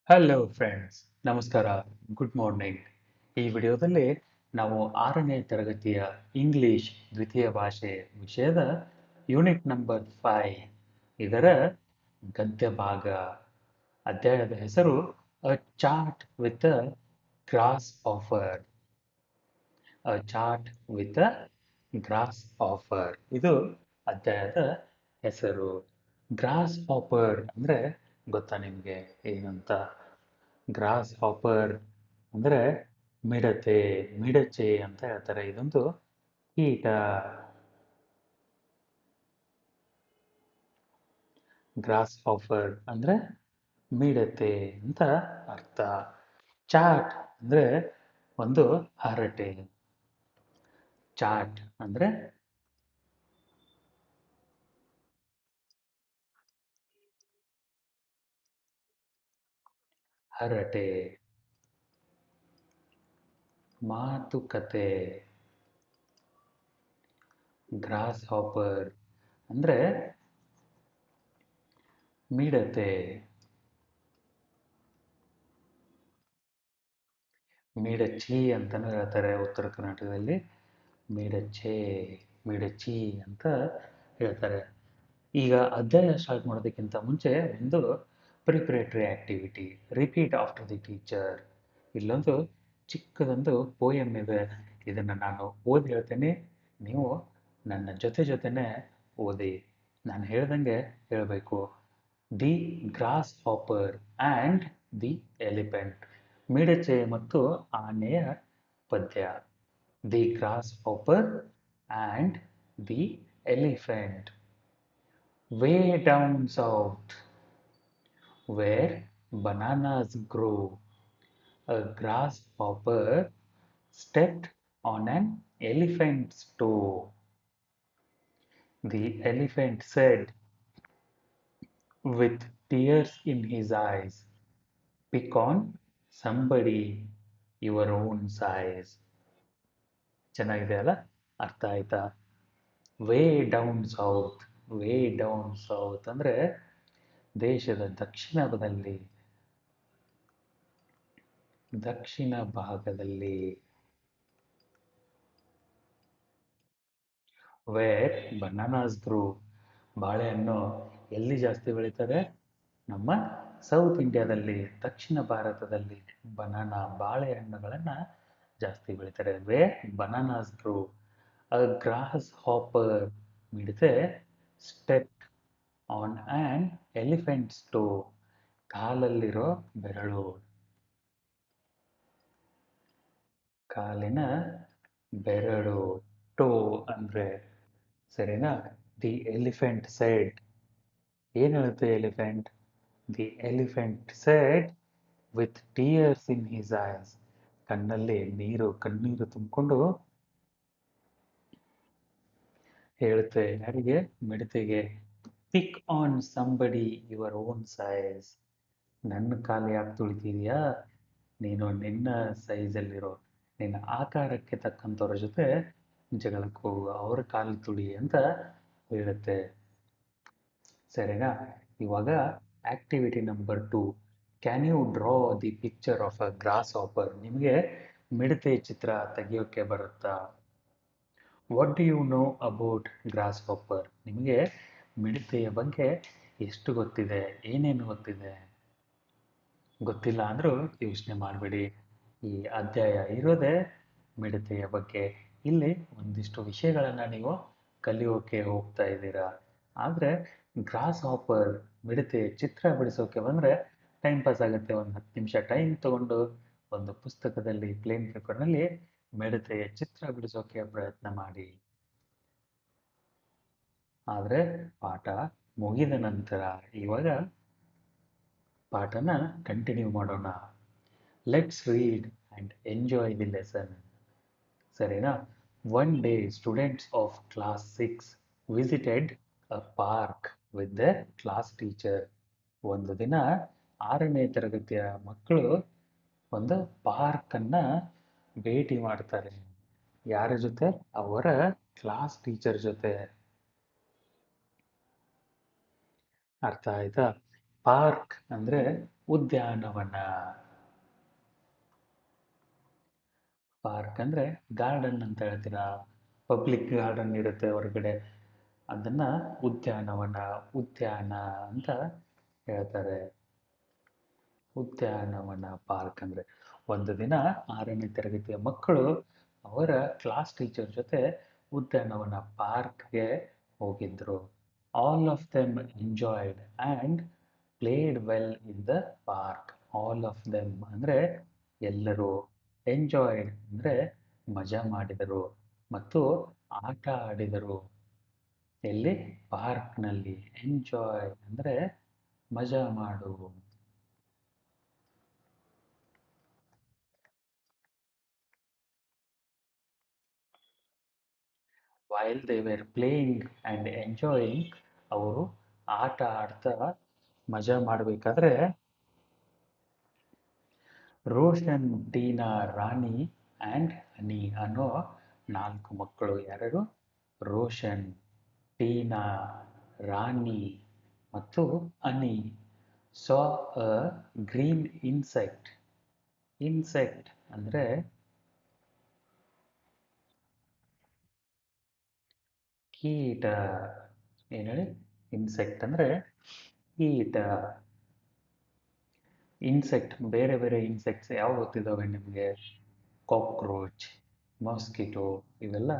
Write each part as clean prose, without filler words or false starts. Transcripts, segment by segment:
Hello friends, ನಮಸ್ಕಾರ, good morning. ಈ ವಿಡಿಯೋದಲ್ಲಿ ನಾವು 6ನೇ ತರಗತಿಯ ಇಂಗ್ಲಿಷ್ ದ್ವಿತೀಯ ಭಾಷೆ ವಿಷಯದ ಯೂನಿಟ್ ನಂಬರ್ 5 ಇದರ ಗದ್ಯ ಭಾಗ. ಅಧ್ಯಾಯದ ಹೆಸರು a chart with a grasshopper. A chart with a grasshopper ಇದು ಅಧ್ಯಾಯದ ಹೆಸರು. ಗ್ರಾಸ್ ಹಾಪರ್ ಅಂದರೆ ಗೊತ್ತಾ ನಿಮಗೆ ಏನಂತ? ಗ್ರಾಸ್ ಹಾಪರ್ ಅಂದರೆ ಮಿಡತೆ, ಮಿಡಚೆ ಅಂತ ಹೇಳ್ತಾರೆ. ಇದೊಂದು ಕೀಟ. ಗ್ರಾಸ್ ಹಾಪರ್ ಅಂದರೆ ಮಿಡತೆ ಅಂತ ಅರ್ಥ. ಚಾಟ್ ಅಂದರೆ ಒಂದು ಹರಟೆ. ಚಾಟ್ ಅಂದರೆ ಹರಟೆ. ಮಾತುಕತೆ. ಗ್ರಾಸ್ ಹಾಪರ್ ಅಂದರೆ ಮಿಡತೆ. ಮಿಡಚಿ ಅಂತಲೂ ಹೇಳ್ತಾರೆ ಉತ್ತರ ಕರ್ನಾಟಕದಲ್ಲಿ. ಮಿಡಚೆ, ಮಿಡಚಿ ಅಂತ ಹೇಳ್ತಾರೆ. ಈಗ ಅಧ್ಯಾಯ ಸ್ಟಾರ್ಟ್ ಮಾಡೋದಕ್ಕಿಂತ ಮುಂಚೆ ಒಂದು preparatory activity. Repeat after the teacher. ಇಲ್ಲೊಂದು ಚಿಕ್ಕದೊಂದು ಪೋಯಮ್ ಇದೆ. ಇದನ್ನು ನಾನು ಓದಿ ಹೇಳ್ತೇನೆ, ನೀವು ನನ್ನ ಜೊತೆನೇ ಓದಿ. ನಾನು ಹೇಳ್ದಂಗೆ ಹೇಳಬೇಕು. The grasshopper and the elephant. ಮಿಡಚೆ ಮತ್ತು ಆನೆಯ ಪದ್ಯ. The grasshopper and the elephant. Way down south, where bananas grow, a grasshopper stepped on an elephant's toe. The elephant said, with tears in his eyes, pick on somebody your own size. ಚೆನ್ನಾಗಿದೆ ಅಲ್ಲ? ಅರ್ಥ ಆಯ್ತಾ? Way down south. Way down south ಅಂದರೆ ದೇಶದ ದಕ್ಷಿಣ ಭಾಗದಲ್ಲಿ. Where bananas grow. ಬಾಳೆಹಣ್ಣು ಎಲ್ಲಿ ಜಾಸ್ತಿ ಬೆಳೀತದೆ? ನಮ್ಮ ಸೌತ್ ಇಂಡಿಯಾದಲ್ಲಿ, ದಕ್ಷಿಣ ಭಾರತದಲ್ಲಿ ಬಾಳೆಹಣ್ಣುಗಳನ್ನು ಜಾಸ್ತಿ ಬೆಳೀತಾರೆ. Where bananas grow. A grasshopper ಮಿಡತೆ step on an elephant's toe. ಕಾಲಲ್ಲಿರೋ ಬೆರಳು. ಕಾಲಿನ ಬೆರಳು. ಟೋ ಅಂದರೆ ಸರಿನಾ? The elephant said. ಏನು ಹೇಳುತ್ತೆ elephant? The elephant said with tears in his eyes. ಕಣ್ಣಲ್ಲಿ ಕಣ್ಣೀರು ತುಂಬಿಕೊಂಡು ಹೇಳುತ್ತೆ. ಯಾರಿಗೆ? ಮಿಡತೆಗೆ. Pick on somebody your own size. ನನ್ನ ಕಾಲು ಯಾಕೆ ತುಳಿತಿದೆಯಾ? ನೀನು ನಿನ್ನ ಸೈಜಲ್ಲಿರೋ, ನಿನ್ನ ಆಕಾರಕ್ಕೆ ತಕ್ಕಂಥವ್ರ ಜೊತೆ ಜಗಳಕ್ಕೆ ಹೋಗು, ಅವ್ರ ಕಾಲು ತುಳಿ ಅಂತ ಹೇಳುತ್ತೆ. ಸರಿನಾ? ಇವಾಗ activity number 2. Can you draw the picture of a grasshopper? ನಿಮಗೆ ಮಿಡತೆ ಚಿತ್ರ ತೆಗೆಯೋಕ್ಕೆ ಬರುತ್ತಾ? What do you know about grasshopper? ನಿಮಗೆ ಮಿಡತೆಯ ಬಗ್ಗೆ ಎಷ್ಟು ಗೊತ್ತಿದೆ? ಏನೇನು ಗೊತ್ತಿದೆ? ಗೊತ್ತಿಲ್ಲ ಅಂದರೂ ಯೋಚನೆ ಮಾಡಬೇಡಿ. ಈ ಅಧ್ಯಾಯ ಇರೋದೇ ಮಿಡತೆಯ ಬಗ್ಗೆ. ಇಲ್ಲಿ ಒಂದಿಷ್ಟು ವಿಷಯಗಳನ್ನು ನೀವು ಕಲಿಯೋಕೆ ಹೋಗ್ತಾ ಇದ್ದೀರಾ. ಆದರೆ ಗ್ರಾಸ್ ಹಾಪರ್ ಮಿಡತೆ ಚಿತ್ರ ಬಿಡಿಸೋಕೆ ಬಂದರೆ ಟೈಮ್ ಪಾಸ್ ಆಗುತ್ತೆ. ಒಂದು 10 ನಿಮಿಷ ಟೈಮ್ ತಗೊಂಡು ಒಂದು ಪುಸ್ತಕದಲ್ಲಿ ಪ್ಲೇನ್ ಪೇಪರ್ನಲ್ಲಿ ಮಿಡತೆಯ ಚಿತ್ರ ಬಿಡಿಸೋಕೆ ಪ್ರಯತ್ನ ಮಾಡಿ. ಆದರೆ ಪಾಠ ಮುಗಿದ ನಂತರ ಇವಾಗ ಪಾಠನ ಕಂಟಿನ್ಯೂ ಮಾಡೋಣ. Let's read and enjoy the lesson. ಸರಿನಾ? One day students of class 6 visited a park with the class teacher. ಒಂದು ದಿನ 6ನೇ ತರಗತಿಯ ಮಕ್ಕಳು ಒಂದು ಪಾರ್ಕನ್ನು ಭೇಟಿ ಮಾಡ್ತಾರೆ. ಯಾರ ಜೊತೆ? ಅವರ ಕ್ಲಾಸ್ ಟೀಚರ್ ಜೊತೆ. ಅರ್ಥ ಆಯ್ತಾ? ಪಾರ್ಕ್ ಅಂದರೆ ಉದ್ಯಾನವನ. ಪಾರ್ಕ್ ಅಂದರೆ ಗಾರ್ಡನ್ ಅಂತ ಹೇಳ್ತೀರಾ, ಪಬ್ಲಿಕ್ ಗಾರ್ಡನ್ ಇರುತ್ತೆ ಹೊರಗಡೆ, ಅದನ್ನು ಉದ್ಯಾನವನ, ಉದ್ಯಾನ ಅಂತ ಹೇಳ್ತಾರೆ. ಉದ್ಯಾನವನ ಪಾರ್ಕ್ ಅಂದರೆ ಒಂದು ದಿನ 6ನೇ ತರಗತಿಯ ಮಕ್ಕಳು ಅವರ ಕ್ಲಾಸ್ ಟೀಚರ್ ಜೊತೆ ಉದ್ಯಾನವನ ಪಾರ್ಕ್ಗೆ ಹೋಗಿದ್ರು. All of them enjoyed and played well in the park. All of them ಅಂದರೆ ಎಲ್ಲರೂ, ಎಂಜಾಯ್ಡ್ ಅಂದರೆ ಮಜಾ ಮಾಡಿದರು ಮತ್ತು ಆಟ ಆಡಿದರು. ಎಲ್ಲಿ? ಪಾರ್ಕ್ನಲ್ಲಿ. ಎಂಜಾಯ್ ಅಂದರೆ ಮಜಾ ಮಾಡು. While they were playing and enjoying, ಅವರು ಆಟ ಆಡ್ತಾ ಮಜಾ ಮಾಡಬೇಕಾದ್ರೆ ರೋಷನ್, ಟೀನಾ, ರಾಣಿ ಆ್ಯಂಡ್ ಅನಿ ಅನ್ನೋ 4 ಮಕ್ಕಳು. ಯಾರ್ಯಾರು? ರೋಷನ್, ಟೀನಾ, ರಾಣಿ ಮತ್ತು ಅನಿ ಸಾ ಅ ಗ್ರೀನ್ ಇನ್ಸೆಕ್ಟ್. ಇನ್ಸೆಕ್ಟ್ ಅಂದರೆ ಕೀಟ. ಏನು ಹೇಳಿ? ಇನ್ಸೆಕ್ಟ್ ಅಂದರೆ ಕೀಟ. ಇನ್ಸೆಕ್ಟ್, ಬೇರೆ ಬೇರೆ ಇನ್ಸೆಕ್ಟ್ಸ್ ಯಾವ ಗೊತ್ತಿದ್ದಾವೆ ನಿಮಗೆ? ಕಾಕ್ರೋಚ್, ಮಾಸ್ಕಿಟೋ, ಇವೆಲ್ಲ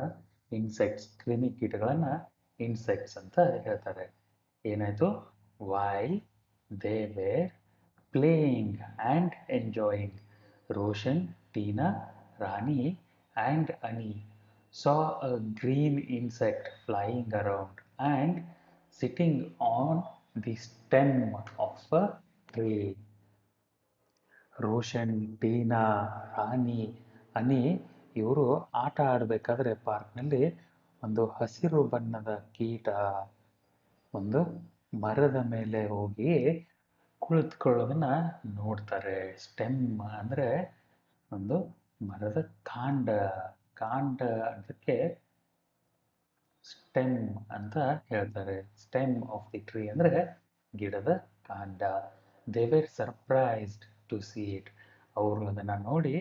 ಇನ್ಸೆಕ್ಟ್ಸ್, ಕ್ರಿಮಿಕೀಟಗಳನ್ನು ಇನ್ಸೆಕ್ಟ್ಸ್ ಅಂತ ಹೇಳ್ತಾರೆ. ಏನಾಯಿತು? While they were playing and enjoying, Roshan, Tina, Rani and Ani saw a green insect flying around and sitting on the stem of a tree. Roshan, Tina, Rani, Ani ಇವರು ಆಟ ಆಡಬೇಕಾದ್ರೆ ಪಾರ್ಕ್ನಲ್ಲಿ ಒಂದು ಹಸಿರು ಬಣ್ಣದ ಕೀಟ ಒಂದು ಮರದ ಮೇಲೆ ಹೋಗಿ ಕುಳಿತುಕೊಳ್ಳೋದನ್ನ ನೋಡ್ತಾರೆ. ಸ್ಟೆಮ್ ಅಂದರೆ ಒಂದು ಮರದ ಕಾಂಡ. ಕಾಂಡ ಅದಕ್ಕೆ ಸ್ಟೆಮ್ ಅಂತ ಹೇಳ್ತಾರೆ. ಸ್ಟೆಮ್ ಆಫ್ ದಿ ಟ್ರೀ ಅಂದರೆ ಗಿಡದ ಕಾಂಡ. They were surprised to see it, ಅವರು ಅದನ್ನು ನೋಡಿ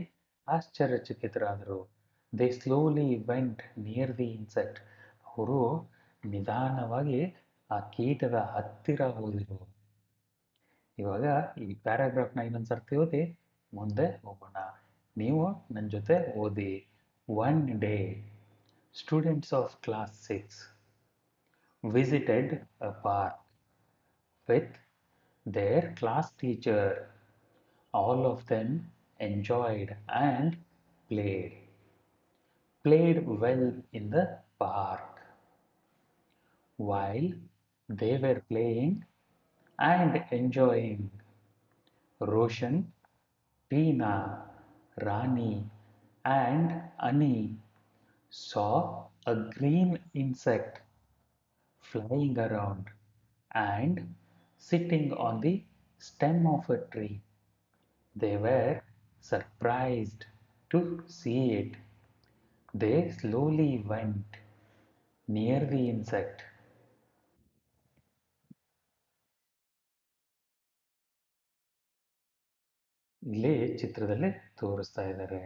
ಆಶ್ಚರ್ಯಚಕಿತರಾದರು. They slowly went near the insect, ಅವರು ನಿಧಾನವಾಗಿ ಆ ಕೀಟದ ಹತ್ತಿರ ಹೋದರು. ಇವಾಗ ಈ ಪ್ಯಾರಾಗ್ರಾಫ್ನ ಇನ್ನೊಂದು ಸರ್ತಿ ಓದಿ ಮುಂದೆ ಹೋಗೋಣ. ನೀವು ನನ್ನ ಜೊತೆ ಓದಿ. One day students of class 6 visited a park with their class teacher. All of them enjoyed and played. Played well in the park. While they were playing and enjoying, Roshan, Teena, Rani and Ani saw a green insect flying around and sitting on the stem of a tree. They were surprised to see it. They slowly went near the insect. ಇಲ್ಲಿ ಚಿತ್ರದಲ್ಲಿ ತೋರಿಸ್ತಾ ಇದ್ದಾರೆ.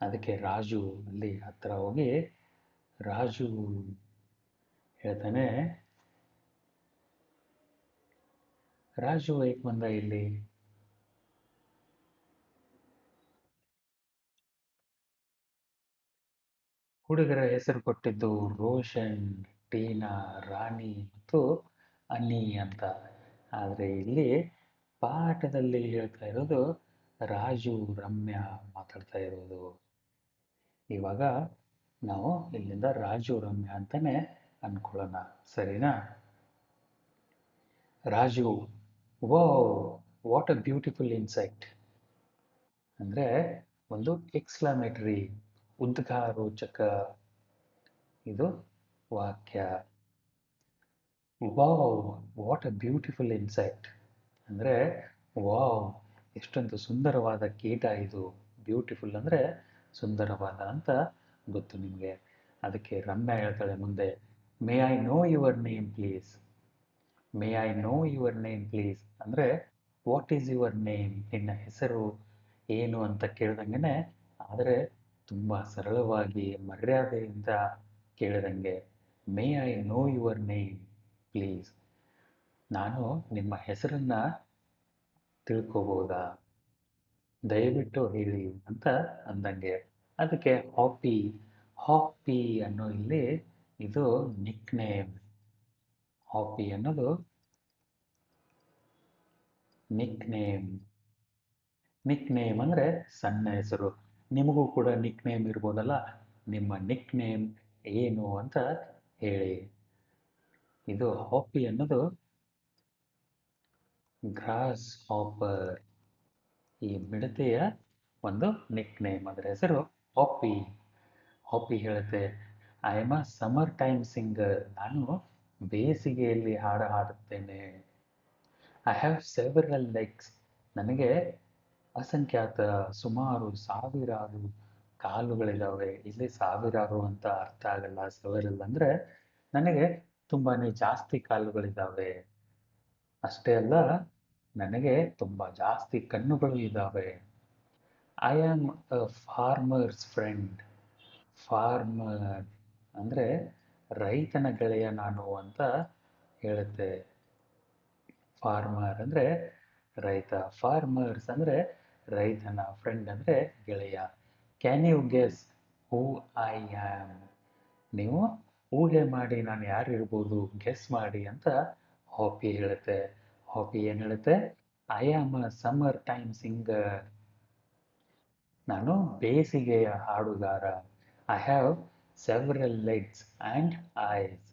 ಅದಕ್ಕೆ ರಾಜು ಅಲ್ಲಿ ಹತ್ರ ಹೋಗಿ ರಾಜು ಹೇಳ್ತಾನೆ, ರಾಜು ಏಕೆ ಬಂದ ಇಲ್ಲಿ? ಹುಡುಗರ ಹೆಸರು ಕೊಟ್ಟಿದ್ದು ರೋಷನ್, ಟೀನಾ, ರಾಣಿ ಮತ್ತು ಅನಿ ಅಂತ. ಆದರೆ ಇಲ್ಲಿ ಪಾಠದಲ್ಲಿ ಹೇಳ್ತಾ ಇರೋದು ರಾಜು, ರಮ್ಯಾ ಮಾತಾಡ್ತಾ ಇರೋದು. ಇವಾಗ ನಾವು ಇಲ್ಲಿಂದ ರಾಜು, ರಮ್ಯಾ ಅಂತಾನೆ ಅನ್ಕೊಳ್ಳೋಣ, ಸರಿನಾ? Raju, wow what a beautiful insect ಅಂದರೆ ಒಂದು ಎಕ್ಸ್ಕ್ಲಮೇಟರಿ, ಉದ್ಗಾರೋಚಕ ಇದು ವಾಕ್ಯ. Wow what a beautiful insect ಅಂದರೆ ವಾವ್ ಎಷ್ಟೊಂದು ಸುಂದರವಾದ ಕೀಟ ಇದು. ಬ್ಯೂಟಿಫುಲ್ ಅಂದರೆ ಸುಂದರವಾದ ಅಂತ ಗೊತ್ತು ನಿಮಗೆ. ಅದಕ್ಕೆ ರಮ್ಯಾ ಹೇಳ್ತಾಳೆ ಮುಂದೆ, may I know your name please. May I know your name please ಅಂದರೆ ವಾಟ್ ಈಸ್ ಯುವರ್ ನೇಮ್, ನಿನ್ನ ಹೆಸರು ಏನು ಅಂತ ಕೇಳ್ದಂಗೆ, ಆದರೆ ತುಂಬ ಸರಳವಾಗಿ ಮರ್ಯಾದೆಯಿಂದ ಕೇಳಿದಂಗೆ, may I know your name please, ನಾನು ನಿಮ್ಮ ಹೆಸರನ್ನ ತಿಳ್ಕೊಬೋದಾ, ದಯವಿಟ್ಟು ಹೇಳಿ ಅಂತ ಅಂದಂಗೆ. ಅದಕ್ಕೆ ಹಾಪಿ, ಹಾಪಿ ಅನ್ನೋ ಇಲ್ಲಿ ಇದು ನಿಕ್ ನೇಮ್. ಹಾಪಿ ಅನ್ನೋದು ನಿಕ್ ನೇಮ್. ನಿಕ್ ನೇಮ್ ಅಂದರೆ ಸಣ್ಣ ಹೆಸರು. ನಿಮಗೂ ಕೂಡ ನಿಕ್ ನೇಮ್ ಇರ್ಬೋದಲ್ಲ, ನಿಮ್ಮ ನಿಕ್ ನೇಮ್ ಏನು ಅಂತ ಹೇಳಿ. ಇದು ಹಾಪಿ ಅನ್ನೋದು ಗ್ರಾಸ್ ಹಾಪರ್, ಈ ಮಿಡತೆಯ ಒಂದು ನಿಕ್ ನೇಮ್, ಅದರ ಹೆಸರು ಹಾಪಿ. ಹಾಪಿ ಹೇಳುತ್ತೆ, I am a summer time singer, ನಾನು ಬೇಸಿಗೆಯಲ್ಲಿ ಹಾಡು ಹಾಡುತ್ತೇನೆ. ಐ ಹ್ಯಾವ್ ಸೆವೆರಲ್ ಲೆಗ್ಸ್, ನನಗೆ ಅಸಂಖ್ಯಾತ ಸುಮಾರು ಸಾವಿರಾರು ಕಾಲುಗಳಿದ್ದಾವೆ. ಇಲ್ಲಿ ಸಾವಿರಾರು ಅಂತ ಅರ್ಥ ಆಗಲ್ಲ, ಸೆವೆರಲ್ ಅಂದರೆ ನನಗೆ ತುಂಬಾನೇ ಜಾಸ್ತಿ ಕಾಲುಗಳಿದ್ದಾವೆ. ಅಷ್ಟೇ ಅಲ್ಲ, ನನಗೆ ತುಂಬ ಜಾಸ್ತಿ ಕಣ್ಣುಗಳು ಇದ್ದಾವೆ. I am a farmers friend. Farmer ಅಂದರೆ ರೈತನ ಗೆಳೆಯ ನಾನು ಅಂತ ಹೇಳುತ್ತೆ. ಫಾರ್ಮರ್ ಅಂದರೆ ರೈತ, ಫಾರ್ಮರ್ಸ್ ಅಂದರೆ ರೈತನ, ಫ್ರೆಂಡ್ ಅಂದರೆ ಗೆಳೆಯ. Can you guess who I am, ನೀವು ಊಹೆ ಮಾಡಿ ನಾನು ಯಾರು ಇರ್ಬೋದು ಗೆಸ್ ಮಾಡಿ ಅಂತ ಹಾಪಿ ಹೇಳುತ್ತೆ. ಹಾಪಿ ಏನು ಹೇಳುತ್ತೆ, I am a summer time singer, ನಾನು ಬೇಸಿಗೆಯ ಹಾಡುಗಾರ. I have several legs and eyes.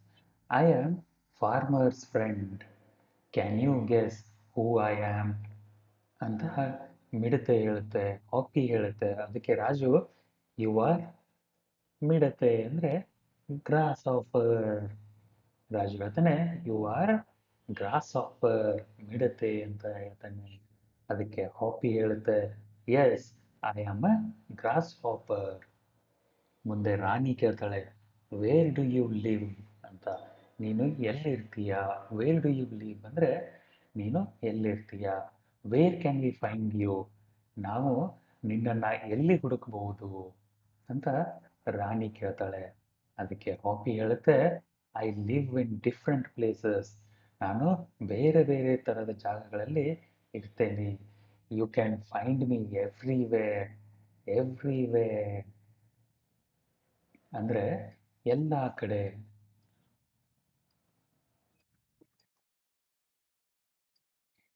I am farmer's friend. Can you guess who I am ಅಂತ ಮಿಡತೆ ಹೇಳುತ್ತೆ, ಹಾಪಿ ಹೇಳುತ್ತೆ. ಅದಕ್ಕೆ ರಾಜು, ಯು ಆರ್ ಮಿಡತೆ ಅಂದರೆ ಗ್ರಾಸ್ ಆಫರ್. ರಾಜು ಹೇಳ್ತಾನೆ, ಯು ಆರ್ ಗ್ರಾಸ್ ಆಫರ್, ಮಿಡತೆ ಅಂತ ಹೇಳ್ತಾನೆ. ಅದಕ್ಕೆ ಹಾಪಿ ಹೇಳುತ್ತೆ, yes I am a grasshopper. ಮುಂದೆ ರಾಣಿ ಕೇಳ್ತಾಳೆ, ವೇರ್ ಡು ಯು ಲಿವ್ ಅಂತ, ನೀನು ಎಲ್ಲಿರ್ತೀಯ. ವೇರ್ ಡು ಯು ಲಿವ್ ಅಂದರೆ ನೀನು ಎಲ್ಲಿರ್ತೀಯ. Where can we find you, ನಾವು ನಿನ್ನನ್ನು ಎಲ್ಲಿ ಹುಡುಕಬಹುದು ಅಂತ ರಾಣಿ ಕೇಳ್ತಾಳೆ. ಅದಕ್ಕೆ ಹಾಪಿ ಹೇಳುತ್ತೆ, I live in different places, ನಾನು ಬೇರೆ ಬೇರೆ ಥರದ ಜಾಗಗಳಲ್ಲಿ ಇರ್ತೇನೆ. You can find me everywhere. Everywhere ಅಂದರೆ ಎಲ್ಲ ಕಡೆ.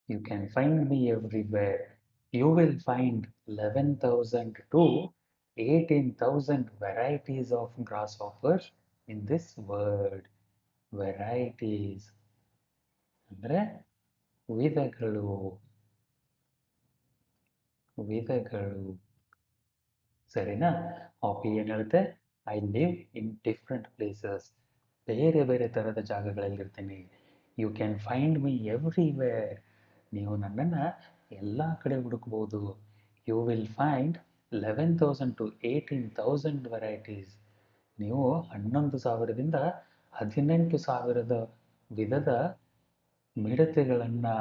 You can find me everywhere. You will find 11,000 to 18,000 varieties of grasshoppers in this world. Varieties ಅಂದರೆ ವಿಧಗಳು, ವಿಧಗಳು. ಸರಿನಾ. ಹಾಪಿ ಏನು ಹೇಳುತ್ತೆ, I live in different places, ಬೇರೆ ಬೇರೆ ಥರದ ಜಾಗಗಳಲ್ಲಿರ್ತೀನಿ. You can find me everywhere, ನೀವು ನನ್ನನ್ನು ಎಲ್ಲ ಕಡೆ ಹುಡುಕ್ಬೋದು. You will find 11,000 to 18,000 varieties, ನೀವು 11,000ದಿಂದ 18,000 ವಿಧದ ಮಿಡತೆಗಳನ್ನು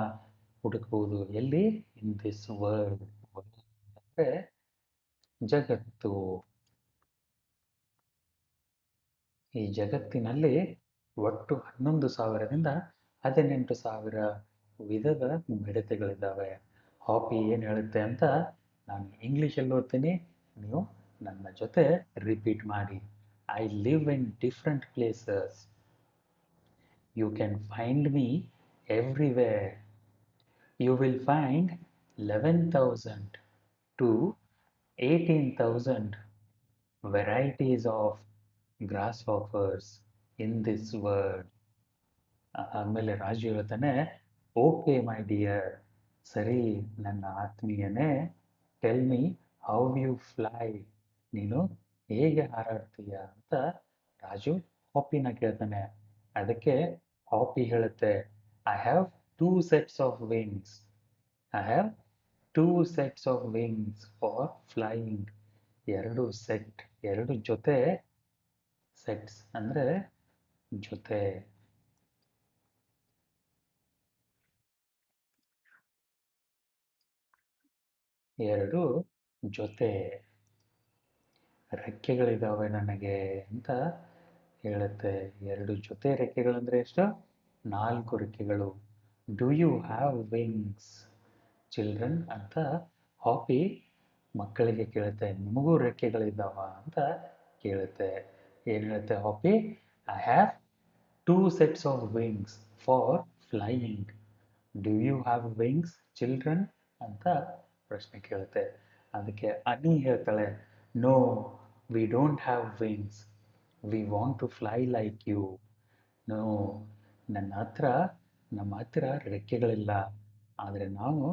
ಹುಡುಕ್ಬೋದು. ಎಲ್ಲಿ, ಇನ್ ದಿಸ್ ವರ್ಲ್ಡ್. ಅಂದರೆ ಜಗತ್ತು. ಈ ಜಗತ್ತಿನಲ್ಲಿ ಒಟ್ಟು 11,000ದಿಂದ 18,000 ವಿಧದ ಮಿಡತೆಗಳಿದ್ದಾವೆ. ಹಾಪಿ ಏನು ಹೇಳುತ್ತೆ ಅಂತ ನಾನು ಇಂಗ್ಲೀಷಲ್ಲಿ ಓದ್ತೀನಿ, ನೀವು ನನ್ನ ಜೊತೆ ರಿಪೀಟ್ ಮಾಡಿ. I live in different places. You can find me everywhere. You will find 11,000 to 18,000 varieties of grasshoppers in this world. ಆಮೇಲೆ ರಾಜು ಹೇಳ್ತಾನೆ, ಓಕೆ ಮೈ ಡಿಯರ್, ಸರಿ ನನ್ನ ಆತ್ಮೀಯನೇ, tell me how you fly, ನೀನು ಹೇಗೆ ಹಾರಾಡ್ತೀಯ ಅಂತ ರಾಜು ಹಾಪಿನ ಕೇಳ್ತಾನೆ. ಅದಕ್ಕೆ ಹಾಪಿ ಹೇಳುತ್ತೆ, I have 2 sets of wings. I have 2 sets of wings for flying. ಎರಡು ಸೆಟ್, ಎರಡು ಜೊತೆ, ಸೆಟ್ಸ್ ಅಂದರೆ ಜೊತೆ. ಎರಡು ಜೊತೆ ರೆಕ್ಕೆಗಳಿದ್ದಾವೆ ನನಗೆ ಅಂತ ಹೇಳುತ್ತೆ. ಎರಡು ಜೊತೆ ರೆಕ್ಕೆಗಳಂದ್ರೆ ಎಷ್ಟು? ನಾಲ್ಕು ರೆಕ್ಕೆಗಳು. Do you have wings children ಅಂತ ಹಾಪಿ ಮಕ್ಕಳಿಗೆ ಕೇಳುತ್ತೆ. ನಿಮಗೂ ರೆಕ್ಕೆಗಳಿದ್ದಾವ ಅಂತ ಕೇಳುತ್ತೆ. ಏನು ಹೇಳುತ್ತೆ Hoppy? I have two sets of wings for flying. Do you have wings children ಅಂತ ಪ್ರಶ್ನೆ ಕೇಳುತ್ತೆ. ಅದಕ್ಕೆ ಅನಿ ಹೇಳ್ತಾಳೆ, no we don't have wings, we want to fly like you. No, ನನ್ನ ಹತ್ರ ನಮ್ಮ ಹತ್ರ ರೆಕ್ಕೆಗಳಿಲ್ಲ, ಆದರೆ ನಾವು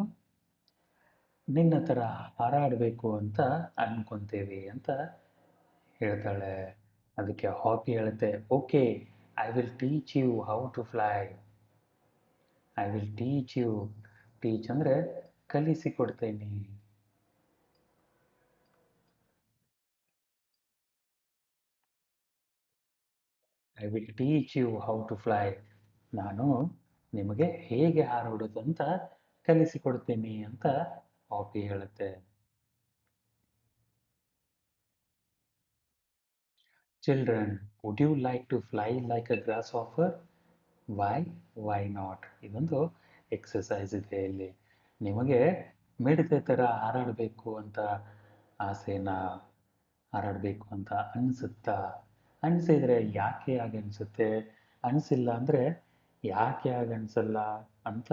ನಿನ್ನ ಥರ ಹಾರಾಡಬೇಕು ಅಂತ ಅನ್ಕೊಂತೀವಿ ಅಂತ ಹೇಳ್ತಾಳೆ. ಅದಕ್ಕೆ ಹಾಪಿ ಹೇಳುತ್ತೆ, okay I will teach you how to fly. I will teach you. Teach ಅಂದರೆ ಕಲಿಸಿಕೊಡ್ತೇನೆ. I will teach you how to fly. ನಾನು ನಿಮಗೆ ಹೇಗೆ ಹಾರಾಡೋದು ಅಂತ ಕಲಿಸಿಕೊಡ್ತೀನಿ ಅಂತ ಹಾಪಿ ಹೇಳುತ್ತೆ. Children, would you like to fly like a grasshopper? Why why not? ಇದೊಂದು ಎಕ್ಸಸೈಸ್ ಇದೆ ಇಲ್ಲಿ. ನಿಮಗೆ ಮಿಡತೆ ಥರ ಹಾರಾಡಬೇಕು ಅಂತ ಆಸೆನಾ? ಹಾರಾಡಬೇಕು ಅಂತ ಅನಿಸುತ್ತಾ? ಅನಿಸಿದರೆ ಯಾಕೆ ಹಾಗೆ ಅನಿಸುತ್ತೆ? ಅನಿಸಿಲ್ಲ ಅಂದರೆ ಯಾಕೆ ಹಾಗೆ ಅನಿಸಲ್ಲ ಅಂತ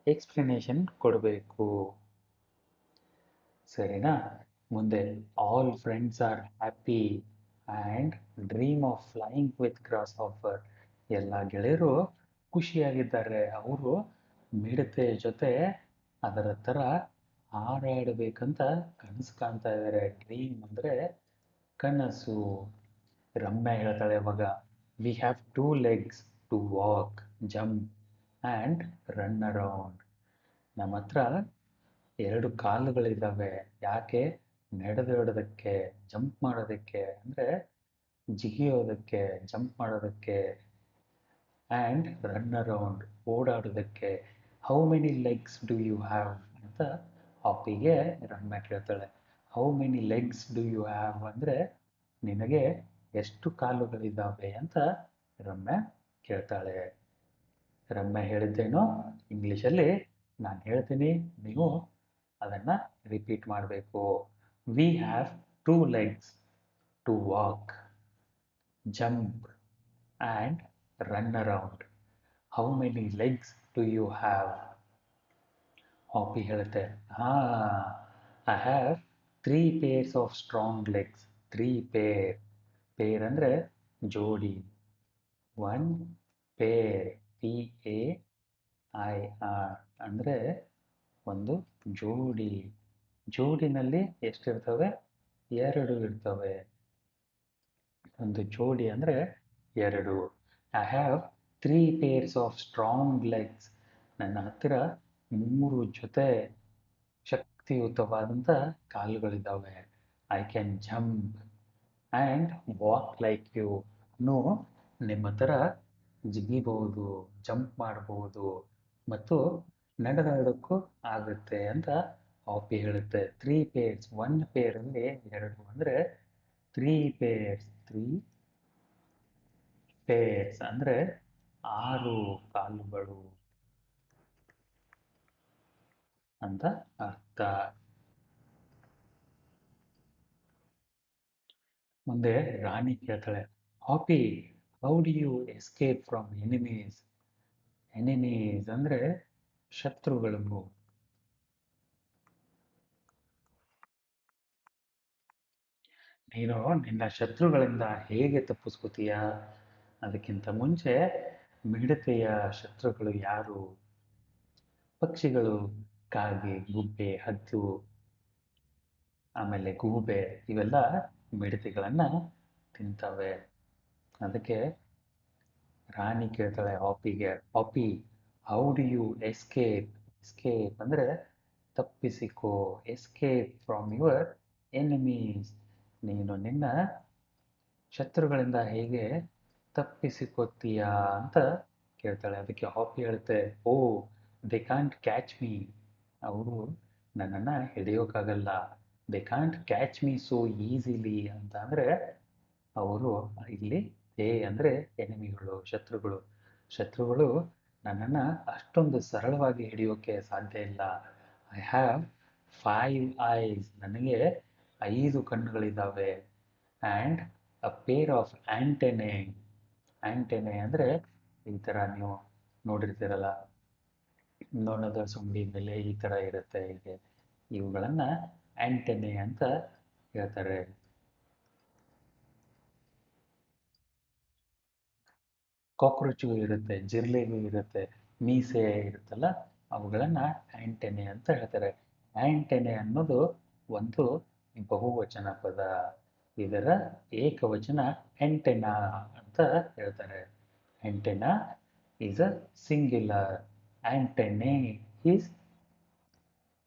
ಎಕ್ಸ್ಪ್ಲನೇಷನ್ ಕೊಡಬೇಕು. ಸರಿನಾ? ಮುಂದೆ all friends are happy and dream of flying with grasshopper. ಎಲ್ಲ ಗೆಳೆಯರು ಖುಷಿಯಾಗಿದ್ದಾರೆ. ಅವರು ಮಿಡತೆ ಜೊತೆ ಅದರ ಥರ ಹಾರಾಡಬೇಕಂತ ಕನಸು ಕಾಣ್ತಾ ಇದ್ದಾರೆ. ಡ್ರೀಮ್ ಅಂದರೆ ಕನಸು. ರಮ್ಯಾ ಹೇಳ್ತಾಳೆ ಇವಾಗ, we have two legs to walk, jump and run around. ನಮ್ಮ ಹತ್ರ ಎರಡು ಕಾಲುಗಳಿದ್ದಾವೆ. ಯಾಕೆ? ನಡೆದಾಡೋದಕ್ಕೆ, ಜಂಪ್ ಮಾಡೋದಕ್ಕೆ, ಅಂದರೆ ಜಿಗಿಯೋದಕ್ಕೆ, ಜಂಪ್ ಮಾಡೋದಕ್ಕೆ, ಆ್ಯಂಡ್ ರನ್ ಅರೌಂಡ್ ಓಡಾಡೋದಕ್ಕೆ. How many legs do you have ಅಂತ ಹಾಪಿಗೆ ರಮ್ಯಾ ಕೇಳ್ತಾಳೆ. How many legs do you have ಅಂದರೆ ನಿನಗೆ ಎಷ್ಟು ಕಾಲುಗಳಿದ್ದಾವೆ ಅಂತ ರಮ್ಯಾ ಕೇಳ್ತಾಳೆ. ರಮ್ಯಾ ಹೇಳಿದ್ದೇನೋ ಇಂಗ್ಲೀಷಲ್ಲಿ ನಾನು ಹೇಳ್ತೀನಿ, ನೀವು ಅದನ್ನು ರಿಪೀಟ್ ಮಾಡಬೇಕು. We have two legs to walk, jump and run around. How many legs do you have? Hoppy ಹೇಳುತ್ತೆ, I have three pairs of strong legs. Three pair. Pair ಅಂದರೆ ಜೋಡಿ. One pair, P A I R ಅಂದರೆ ಒಂದು ಜೋಡಿ. ಜೋಡಿನಲ್ಲಿ ಎಷ್ಟಿರ್ತವೆ? ಎರಡು ಇರ್ತವೆ. ಒಂದು ಜೋಡಿ ಅಂದರೆ ಎರಡು. I have three pairs of strong legs. ನನ್ನ ಹತ್ತಿರ ಮೂರು ಜೊತೆ ಶಕ್ತಿಯುತವಾದಂಥ ಕಾಲುಗಳಿದ್ದಾವೆ. I can jump and walk like you. ಇನ್ನು ನಿಮ್ಮ ಥರ ಜಿಗಿಬಹುದು, ಜಂಪ್ ಮಾಡಬಹುದು ಮತ್ತು ನಡೆದಾಡೋಕ್ಕೂ ಆಗುತ್ತೆ ಅಂತ ಹಾಪಿ ಹೇಳುತ್ತೆ. ತ್ರೀ ಪೇರ್ಸ್, ಒಂದು ಪೇರಲ್ಲಿ ಎರಡು ಅಂದರೆ ತ್ರೀ ಪೇರ್ಸ್. ತ್ರೀ ಪೇರ್ಸ್ ಅಂದರೆ ಆರು ಕಾಲುಗಳು ಅಂತ ಅರ್ಥ. ಮುಂದೆ ರಾಣಿ ಕೇಳ್ತಾಳೆ, Hoppy how do you escape from enemies? Enemies ಅಂದರೆ ಶತ್ರುಗಳು. ನೀನು ನಿನ್ನ ಶತ್ರುಗಳಿಂದ ಹೇಗೆ ತಪ್ಪಿಸ್ಕೋತೀಯ? ಅದಕ್ಕಿಂತ ಮುಂಚೆ ಮಿಡತೆಯ ಶತ್ರುಗಳು ಯಾರು? ಪಕ್ಷಿಗಳು, ಕಾಗೆ, ಗುಬ್ಬೆ, ಹದ್ದು, ಆಮೇಲೆ ಗೂಬೆ ಇವೆಲ್ಲ ಮಿಡತೆಗಳನ್ನು ತಿಂತವೆ. ಅದಕ್ಕೆ ರಾಣಿ ಕೇಳ್ತಾಳೆ ಹಾಪಿಗೆ, Hoppy how do you escape? Escape ಅಂದರೆ ತಪ್ಪಿಸಿಕೋ. Escape from your enemies. ನೀನು ನಿನ್ನ ಶತ್ರುಗಳಿಂದ ಹೇಗೆ ತಪ್ಪಿಸಿಕೊತೀಯಾ ಅಂತ ಕೇಳ್ತಾಳೆ. ಅದಕ್ಕೆ ಹಾಪಿ ಹೇಳುತ್ತೆ, oh they can't catch me. ಅವರು ನನ್ನನ್ನು ಹಿಡಿಯೋಕ್ಕಾಗಲ್ಲ. They can't catch me so easily ಅಂತ ಅಂದರೆ ಅವರು ಇಲ್ಲಿ ಅಂದರೆ ಎನಿಮಿಗಳು, ಶತ್ರುಗಳು. ಶತ್ರುಗಳು ನನ್ನನ್ನು ಅಷ್ಟೊಂದು ಸರಳವಾಗಿ ಹಿಡಿಯೋಕ್ಕೆ ಸಾಧ್ಯ ಇಲ್ಲ. ಐ ಹ್ಯಾವ್ 5 ಐಸ್, ನನಗೆ 5 ಕಣ್ಣುಗಳಿದ್ದಾವೆ. And a pair of antennae. Antennae ಅಂದರೆ ಈ ಥರ ನೀವು ನೋಡಿರ್ತೀರಲ್ಲ, ನೊಣದ ಸೊಂಡಿ ಮೇಲೆ ಈ ಥರ ಇರುತ್ತೆ ಹೀಗೆ. ಇವುಗಳನ್ನು ಆ್ಯಂಟೆನೆ ಅಂತ ಹೇಳ್ತಾರೆ. ಕಾಕ್ರೋಚ್ಗೂ ಇರುತ್ತೆ, ಜಿರಳೆಗೂ ಇರುತ್ತೆ, ಮೀಸೆ ಇರುತ್ತಲ್ಲ, ಅವುಗಳನ್ನು ಆ್ಯಂಟೆನೆ ಅಂತ ಹೇಳ್ತಾರೆ. ಆ್ಯಂಟೆನೆ ಅನ್ನೋದು ಒಂದು ಬಹುವಚನ ಪದ. ಇದರ ಏಕವಚನ ಆಂಟೆನಾ ಅಂತ ಹೇಳ್ತಾರೆ. Antenna is a singular, antennae is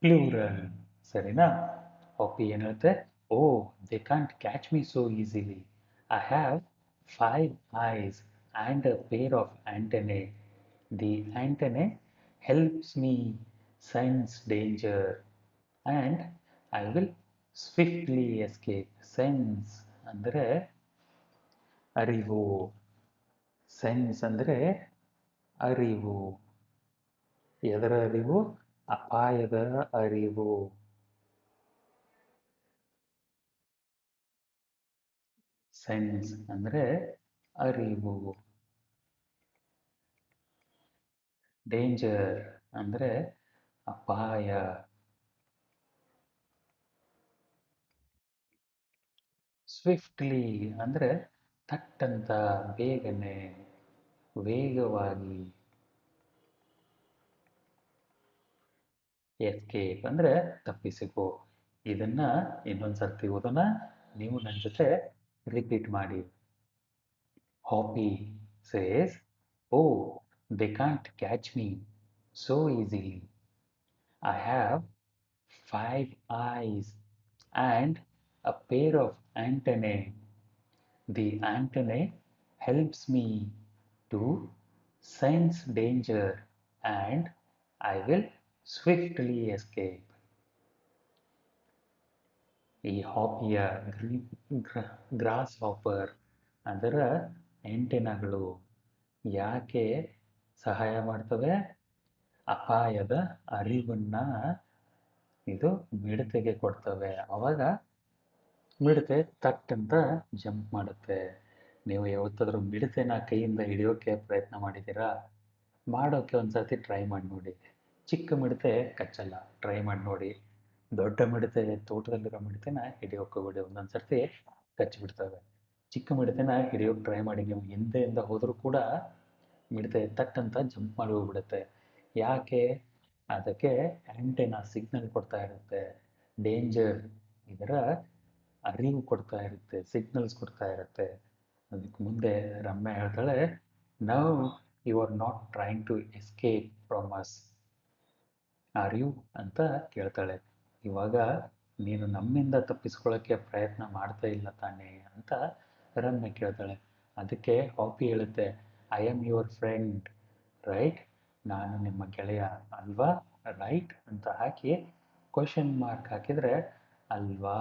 plural. ಸರಿನಾ? ಪಾಪಿ ಏನು ಹೇಳುತ್ತೆ? Oh, they can't catch me so easily. I have 5 eyes and a pair of antennae. The antennae helps me sense danger and I will swiftly escape. Sense ಅಂದರೆ ಅರಿವು. Sense ಅಂದರೆ ಅರಿವು. ಎದರ ಅರಿವು? ಅಪಾಯದ ಅರಿವು. ಸೆನ್ಸ್ ಅಂದರೆ ಅರಿವು. ಡೇಂಜರ್ ಅಂದರೆ ಅಪಾಯ. ಸ್ವಿಫ್ಟ್ಲಿ ಅಂದರೆ ಥಟ್ಟಂತ, ಬೇಗನೆ, ವೇಗವಾಗಿ. ಎಸ್ಕೇಪ್ ಅಂದರೆ ತಪ್ಪಿಸಿಕೋ. ಇದನ್ನ ಇನ್ನೊಂದು ಸರ್ತಿ ಓದೋಣ, ನೀವು ನನ್ನ ಜೊತೆ ರಿಪೀಟ್ ಮಾಡಿ. Hoppy says, oh, they can't catch me so easily. I have 5 eyes and a pair of antennae. The antennae helps me to sense danger and I will swiftly escape. ಈ ಹಾಪಿಯ ಗ್ರಾಸ್ ಹಾಪರ್ ಅದರ ಆಂಟೆನಾಗಳು ಯಾಕೆ ಸಹಾಯ ಮಾಡ್ತವೆ? ಅಪಾಯದ ಅರಿವನ್ನ ಇದು ಮಿಡತೆಗೆ ಕೊಡ್ತವೆ. ಅವಾಗ ಮಿಡತೆ ತಟ್ ಅಂತ ಜಂಪ್ ಮಾಡುತ್ತೆ. ನೀವು ಯಾವತ್ತಾದ್ರೂ ಮಿಡತೆನ ಕೈಯಿಂದ ಹಿಡಿಯೋಕೆ ಪ್ರಯತ್ನ ಮಾಡಿದ್ದೀರಾ? ಮಾಡೋಕೆ ಒಂದ್ಸತಿ ಟ್ರೈ ಮಾಡಿ ನೋಡಿ. ಚಿಕ್ಕ ಮಿಡತೆ ಕಚ್ಚಲ್ಲ, ಟ್ರೈ ಮಾಡಿ ನೋಡಿ. ದೊಡ್ಡ ಮಿಡತೆ, ತೋಟದಲ್ಲಿರೋ ಮಿಡತೆನ ಹಿಡಿಯೋಕೆ ಹೋಗ್ಬೇಡಿ, ಒಂದೊಂದು ಸರ್ತಿ ಕಚ್ಚಿಬಿಡ್ತವೆ. ಚಿಕ್ಕ ಮಿಡತೆನ ಹಿಡಿಯೋಕೆ ಟ್ರೈ ಮಾಡಿ, ನೀವು ಹಿಂದೆಯಿಂದ ಹೋದರೂ ಕೂಡ ಮಿಡತೆ ತಟ್ ಅಂತ ಜಂಪ್ ಮಾಡಿ ಹೋಗ್ಬಿಡುತ್ತೆ. ಯಾಕೆ? ಅದಕ್ಕೆ ಆಂಟೆನಾ ಸಿಗ್ನಲ್ ಕೊಡ್ತಾ ಇರುತ್ತೆ. ಡೇಂಜರ್ ಇದರ ಅರಿವು ಕೊಡ್ತಾ ಇರುತ್ತೆ, ಸಿಗ್ನಲ್ಸ್ ಕೊಡ್ತಾ ಇರುತ್ತೆ. ಅದಕ್ಕೆ ಮುಂದೆ ರಮ್ಯಾ ಹೇಳ್ತಾಳೆ, now you are not trying to escape from us, are you ಅಂತ ಕೇಳ್ತಾಳೆ. ಇವಾಗ ನೀನು ನಮ್ಮಿಂದ ತಪ್ಪಿಸ್ಕೊಳ್ಳೋಕ್ಕೆ ಪ್ರಯತ್ನ ಮಾಡ್ತಾ ಇಲ್ಲ ತಾನೇ ಅಂತ ರಮ್ಯಾ ಕೇಳ್ತಾಳೆ. ಅದಕ್ಕೆ ಹಾಪಿ ಹೇಳುತ್ತೆ, I am your friend, right? ನಾನು ನಿಮ್ಮ ಗೆಳೆಯ ಅಲ್ವಾ? ರೈಟ್ ಅಂತ ಹಾಕಿ ಕ್ವಶನ್ ಮಾರ್ಕ್ ಹಾಕಿದರೆ ಅಲ್ವಾ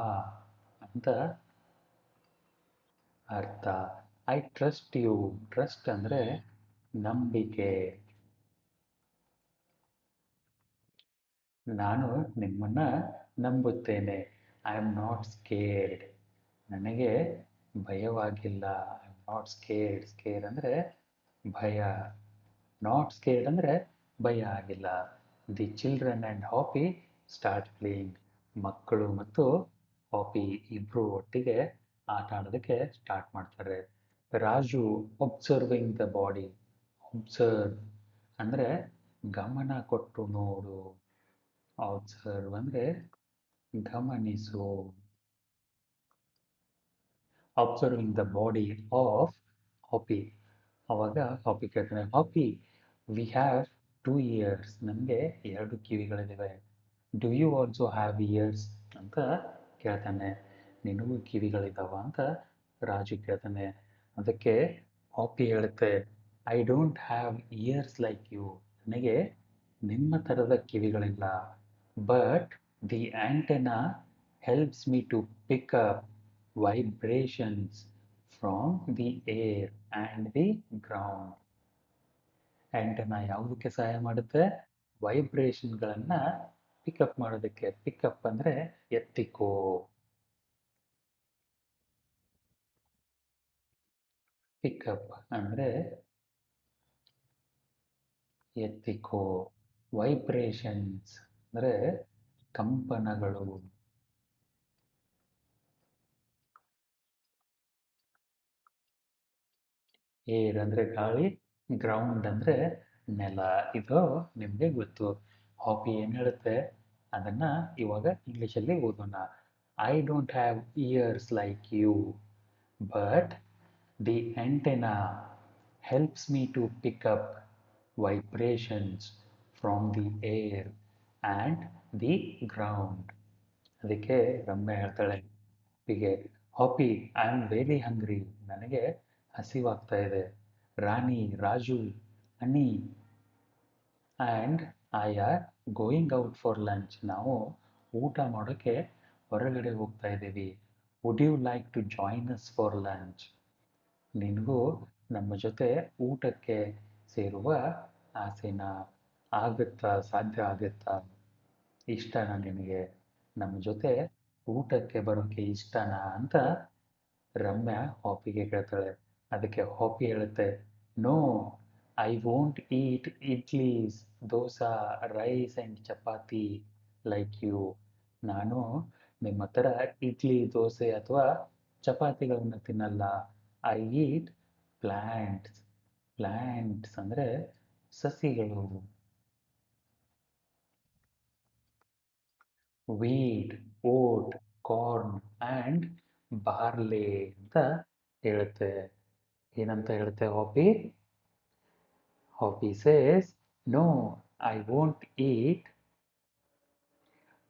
ಅಂತ ಅರ್ಥ. I trust you. ಟ್ರಸ್ಟ್ ಅಂದರೆ ನಂಬಿಕೆ. ನಾನು ನಿಮ್ಮನ್ನು ನಂಬುತ್ತೇನೆ. I am not scared. ನನಗೆ ಭಯವಾಗಿಲ್ಲ. I am not scared. Scare ಅಂದರೆ ಭಯ. ನಾಟ್ ಸ್ಕೇರ್ಡ್ ಅಂದರೆ ಭಯ ಆಗಿಲ್ಲ. The children and Hoppy start playing. ಮಕ್ಕಳು ಮತ್ತು ಹಾಪಿ ಇಬ್ಬರು ಒಟ್ಟಿಗೆ ಆಟ ಆಡೋದಕ್ಕೆ ಸ್ಟಾರ್ಟ್ ಮಾಡ್ತಾರೆ. Raju observing the body. Observe ಅಂದರೆ ಗಮನ ಕೊಟ್ಟು ನೋಡು. ಅಬ್ಸರ್ವ್ ಅಂದರೆ ಗಮನಿಸು. Observing the body of Hoppy. ಅವಾಗ ಹಾಪಿ ಕೇಳ್ತಾನೆ, ಹಾಪಿ, ವಿ ಹ್ಯಾವ್ 2 ಇಯರ್ಸ್. ನಮಗೆ 2 ಕಿವಿಗಳಿವೆ. Do you also have ears ಅಂತ ಕೇಳ್ತಾನೆ. ನಿನಗೂ ಕಿವಿಗಳಿದ್ದಾವ ಅಂತ ರಾಜು ಕೇಳ್ತಾನೆ. ಅದಕ್ಕೆ ಹಾಪಿ ಹೇಳುತ್ತೆ, I don't have ears like you. ನನಗೆ ನಿಮ್ಮ ಥರದ ಕಿವಿಗಳಿಲ್ಲ. But The antenna helps me to pick up vibrations from the air and the ground. Antenna ಯಾವುದಕ್ಕೆ ಸಹಾಯ ಮಾಡುತ್ತೆ? ವೈಬ್ರೇಷನ್ಗಳನ್ನ ಪಿಕಪ್ ಮಾಡೋದಕ್ಕೆ. ಪಿಕಪ್ ಅಂದ್ರೆ ಎತ್ತಿಕೋ. ಪಿಕಪ್ ಅಂದ್ರೆ ಎತ್ತಿಕೋ. ವೈಬ್ರೇಷನ್ಸ್ ಅಂದ್ರೆ ಕಂಪನಗಳು. ಏರ್ ಅಂದ್ರೆ ಗಾಳಿ, ಗ್ರೌಂಡ್ ಅಂದ್ರೆ ನೆಲ. ಇದು ನಿಮಗೆ ಗೊತ್ತು. ಹಾಪಿ ಏನು ಹೇಳುತ್ತೆ ಅದನ್ನ ಇವಾಗ ಇಂಗ್ಲಿಷಲ್ಲಿ ಓದೋಣ. I don't have ears like you, but the antenna helps me to pick up vibrations from the air and the ground. ಅದಕ್ಕೆ ರಮ್ಯ ಹೇಳ್ತಾಳೆ ಹೀಗೆ, Hoppy I am very hungry, ನನಗೆ ಹಸಿವಾಗ್ತಾ ಇದೆ. Rani, Raju, Ani and I are going out for lunch, ನಾವು ಊಟ ಮಾಡೋಕ್ಕೆ ಹೊರಗಡೆ ಹೋಗ್ತಾ ಇದ್ದೀವಿ. Would you like to join us for lunch? ನಿನಗೂ ನಮ್ಮ ಜೊತೆ ಊಟಕ್ಕೆ ಸೇರುವ ಆಸೆನಾ? ಆಗುತ್ತಾ? ಸಾಧ್ಯ ಆಗುತ್ತಾ? ಇಷ್ಟನಾ ನಿನಗೆ? ನಮ್ಮ ಜೊತೆ ಊಟಕ್ಕೆ ಬರೋಕ್ಕೆ ಇಷ್ಟನಾ ಅಂತ ರಮ್ಯಾ ಹಾಪಿಗೆ ಕೇಳ್ತಾಳೆ. ಅದಕ್ಕೆ ಹಾಪಿ ಹೇಳುತ್ತೆ, no, I won't eat idlis, dosa, rice and chapati like you. ನಾನು ನಿಮ್ಮ ಥರ ಇಡ್ಲಿ, ದೋಸೆ ಅಥವಾ ಚಪಾತಿಗಳನ್ನು ತಿನ್ನಲ್ಲ. I eat plants. ಪ್ಲ್ಯಾಂಟ್ಸ್ ಅಂದರೆ ಸಸಿಗಳು. ವೀಟ್, ಓಟ್, ಕಾರ್ನ್ ಆ್ಯಂಡ್ ಬಾರ್ಲೆ ಅಂತ ಹೇಳುತ್ತೆ. ಏನಂತ ಹೇಳುತ್ತೆ ಹಾಪಿ? Hoppy says, no, I won't eat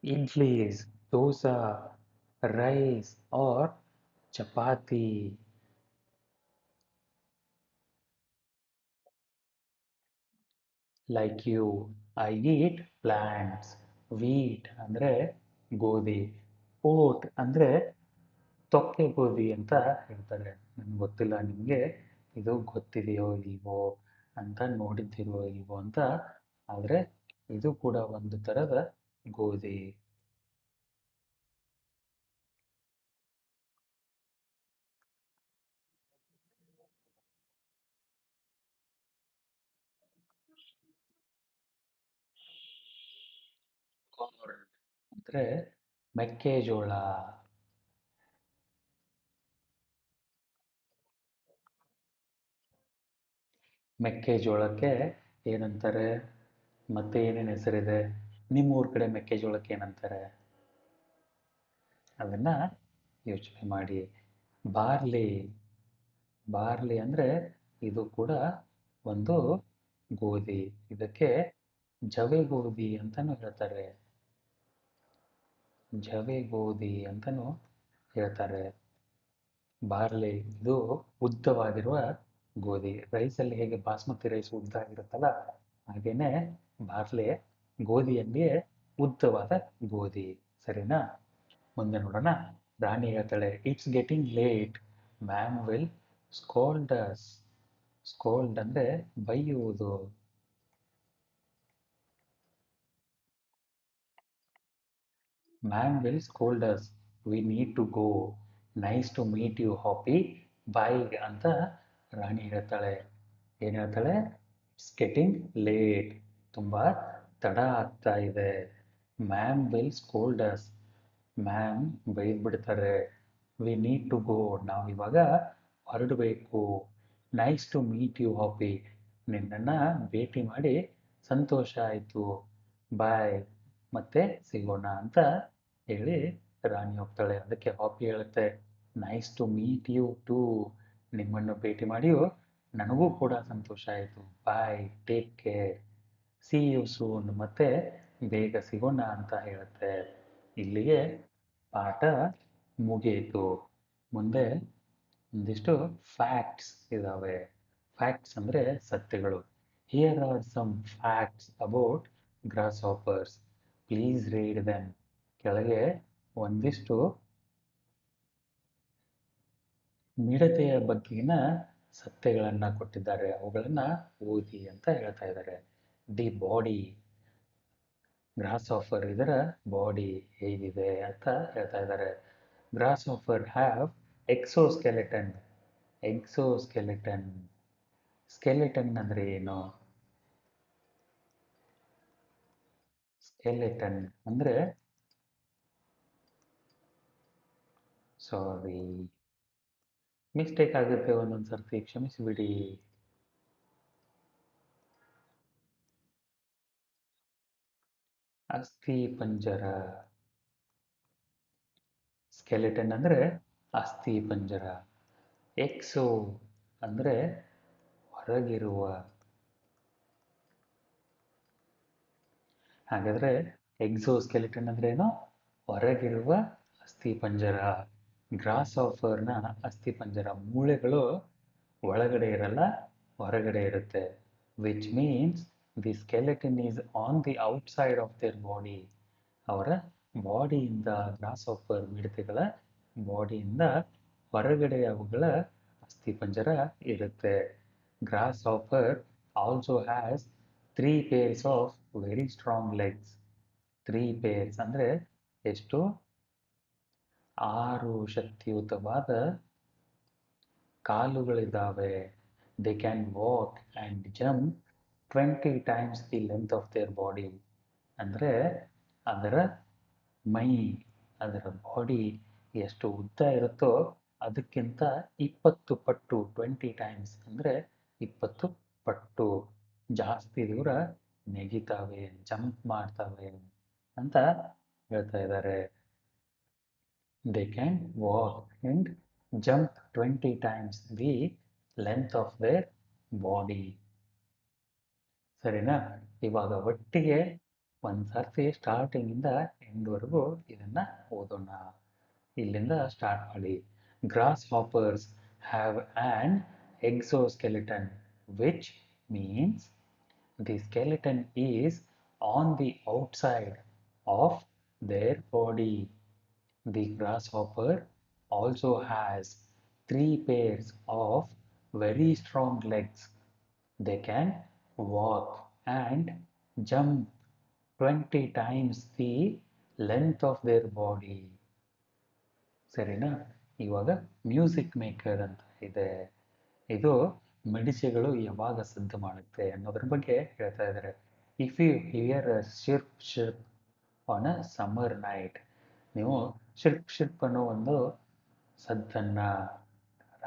idlis, dosa, rice or chapati. Like you, I eat plants. Wheat ಅಂದರೆ ಗೋಧಿ. ಓಟ್ ಅಂದರೆ ತೊಕ್ಕೆ ಗೋಧಿ ಅಂತ ಹೇಳ್ತಾರೆ. ನನಗೆ ಗೊತ್ತಿಲ್ಲ ನಿಮಗೆ ಇದು ಗೊತ್ತಿದೆಯೋ ಇಲ್ವೋ ಅಂತ, ನೋಡಿದ್ದೀರೋ ಇಲ್ವೋ ಅಂತ. ಆದರೆ ಇದು ಕೂಡ ಒಂದು ಥರದ ಗೋಧಿ. ಕಾರ್ನ್ ಅಂದರೆ ಮೆಕ್ಕೆಜೋಳ. ಮೆಕ್ಕೆಜೋಳಕ್ಕೆ ಏನಂತಾರೆ? ಮತ್ತೆ ಏನೇನು ಹೆಸರಿದೆ? ನಿಮ್ಮೂರ ಕಡೆ ಮೆಕ್ಕೆಜೋಳಕ್ಕೆ ಏನಂತಾರೆ? ಅದನ್ನ ಯೋಚನೆ ಮಾಡಿ. ಬಾರ್ಲಿ. ಬಾರ್ಲಿ ಅಂದರೆ ಇದು ಕೂಡ ಒಂದು ಗೋಧಿ. ಇದಕ್ಕೆ ಜವೆ ಗೋಧಿ ಅಂತಲೂ ಹೇಳ್ತಾರೆ. ಜವೆ ಗೋಧಿ ಅಂತಲೂ ಹೇಳ್ತಾರೆ. ಬಾರ್ಲಿ ಇದು ಉದ್ದವಾಗಿರುವ ಗೋಧಿ. ರೈಸಲ್ಲಿ ಹೇಗೆ ಬಾಸ್ಮತಿ ರೈಸ್ ಉದ್ದ ಆಗಿರುತ್ತಲ್ಲ, ಹಾಗೇನೆ ಬಾರ್ಲಿ ಗೋಧಿಯಲ್ಲಿಯೇ ಉದ್ದವಾದ ಗೋಧಿ. ಸರಿನಾ? ಮುಂದೆ ನೋಡೋಣ. ರಾಣಿ ಹೇಳ್ತಾಳೆ, it's getting late, ma'am will scold us. Scold ಅಂದರೆ ಬೈಯುವುದು. Ma'am will scold us, we need to go, nice to meet you Hoppy, bye ಅಂತ ರಾಣಿ ಹೇಳ್ತಾಳೆ. ಏನು ಹೇಳ್ತಾಳೆ? ಇಟ್ಸ್ ಗೆಟಿಂಗ್ ಲೇಟ್, ತುಂಬ ತಡ ಆಗ್ತಾ ಇದೆ. Ma'am will scold us, ma'am ಬೈದ್ಬಿಡ್ತಾರೆ. ವಿ ನೀಡ್ ಟು ಗೋ, ನಾವಿವಾಗ ಹೊರಡಬೇಕು. Nice to meet you Hoppy, ನಿನ್ನನ್ನು ಭೇಟಿ ಮಾಡಿ ಸಂತೋಷ ಆಯಿತು. ಬಾಯ್, ಮತ್ತೆ ಸಿಗೋಣ ಅಂತ ಹೇಳಿ ರಾಣಿ ಹೋಗ್ತಾಳೆ. ಅದಕ್ಕೆ ಹಾಪಿ ಹೇಳುತ್ತೆ, nice to meet you too, ನಿಮ್ಮನ್ನು ಭೇಟಿ ಮಾಡಿಯೂ ನನಗೂ ಕೂಡ ಸಂತೋಷ ಆಯಿತು. Bye, take care, see you soon, ಮತ್ತೆ ಬೇಗ ಸಿಗೋಣ ಅಂತ ಹೇಳುತ್ತೆ. ಇಲ್ಲಿಗೆ ಪಾಠ ಮುಗಿಯಿತು. ಮುಂದೆ ಒಂದಿಷ್ಟು ಫ್ಯಾಕ್ಟ್ಸ್ ಇದ್ದಾವೆ. ಫ್ಯಾಕ್ಟ್ಸ್ ಅಂದರೆ ಸತ್ಯಗಳು. Here are some facts about grasshoppers. Please read them. ಕೆಳಗೆ ಒಂದಿಷ್ಟು ಮಿಡತೆಯ ಬಗ್ಗಿನ ಸತ್ಯಗಳನ್ನು ಕೊಟ್ಟಿದ್ದಾರೆ, ಅವುಗಳನ್ನು ಓದಿ ಅಂತ ಹೇಳ್ತಾ ಇದ್ದಾರೆ. ದಿ ಬಾಡಿ, ಗ್ರಾಸ್ ಆಫರ್ ಇದರ ಬಾಡಿ ಹೇಗಿದೆ ಅಂತ ಹೇಳ್ತಾ ಇದ್ದಾರೆ. Grasshopper have exoskeleton. Exoskeleton, skeleton ಅಂದರೆ ಏನು? ಸ್ಕೆಲೆಟನ್ ಅಂದರೆ, ಸಾರಿ ಮಿಸ್ಟೇಕ್ ಆಗುತ್ತೆ ಒಂದೊಂದು ಸರ್ತಿ, ಕ್ಷಮಿಸಿಬಿಡಿ. ಅಸ್ಥಿ ಪಂಜರ. ಸ್ಕೆಲೆಟನ್ ಅಂದರೆ ಅಸ್ಥಿ ಪಂಜರ. ಎಕ್ಸೋ ಅಂದರೆ ಹೊರಗಿರುವ. ಹಾಗಾದರೆ ಎಕ್ಸೋ ಸ್ಕೆಲೆಟನ್ ಅಂದ್ರೆ ಏನು? ಹೊರಗಿರುವ ಅಸ್ಥಿ ಪಂಜರ. ಗ್ರಾಸ್ ಆಫರ್ನ ಅಸ್ಥಿ ಪಂಜರ, ಮೂಳೆಗಳು ಒಳಗಡೆ ಇರಲ್ಲ, ಹೊರಗಡೆ ಇರುತ್ತೆ. Which means the skeleton is on the outside of their body. ಅವರ ಬಾಡಿಯಿಂದ, ಗ್ರಾಸ್ ಆಫರ್ ಮಿಡತೆಗಳ ಬಾಡಿಯಿಂದ ಹೊರಗಡೆ ಅವುಗಳ ಅಸ್ಥಿ ಪಂಜರ ಇರುತ್ತೆ. Grasshopper also has 3 pairs of very strong legs. 3 pairs ಅಂದರೆ ಎಷ್ಟು? 6 ಶಕ್ತಿಯುತವಾದ ಕಾಲುಗಳಿದ್ದಾವೆ. They can walk and jump 20 times the length of their body. ಅಂದರೆ ಅದರ ಮೈ, ಅದರ ಬಾಡಿ ಎಷ್ಟು ಉದ್ದ ಇರುತ್ತೋ ಅದಕ್ಕಿಂತ 20 ಪಟ್ಟು, 20 times ಅಂದರೆ 20 ಪಟ್ಟು ಜಾಸ್ತಿ ದೂರ ನೆಗಿತಾವೆ, ಜಂಪ್ ಮಾಡ್ತವೆ ಅಂತ ಹೇಳ್ತಾ ಇದ್ದಾರೆ. They can walk and jump 20 times the length of their body. ಸರಿನಾ? ಇವಾಗ ಒಟ್ಟಿಗೆ ಒಂದು ಸರ್ತಿ ಸ್ಟಾರ್ಟಿಂಗಿಂದ ಎಂಡ್ವರೆಗೂ ಇದನ್ನು ಓದೋಣ. ಇಲ್ಲಿಂದ ಸ್ಟಾರ್ಟ್ ಮಾಡಿ. Grasshoppers have an exoskeleton, which means the skeleton is on the outside of their body. The grasshopper also has 3 pairs of very strong legs. They can walk and jump 20 times the length of their body. ಸರಿನಾ? ಇವಾಗ music maker ಅಂತ ಇದೆ. ಇದು ಮಿಡಿಸೆಗಳು ಯಾವಾಗ ಸದ್ದು ಮಾಡುತ್ತೆ ಅನ್ನೋದ್ರ ಬಗ್ಗೆ ಹೇಳ್ತಾ ಇದ್ದಾರೆ. If you hear a chirp chirp on a summer night, ನೀವು ಶಿರ್ಪ್ ಶಿರ್ಪ್ ಅನ್ನೋ ಒಂದು ಸದ್ದನ್ನು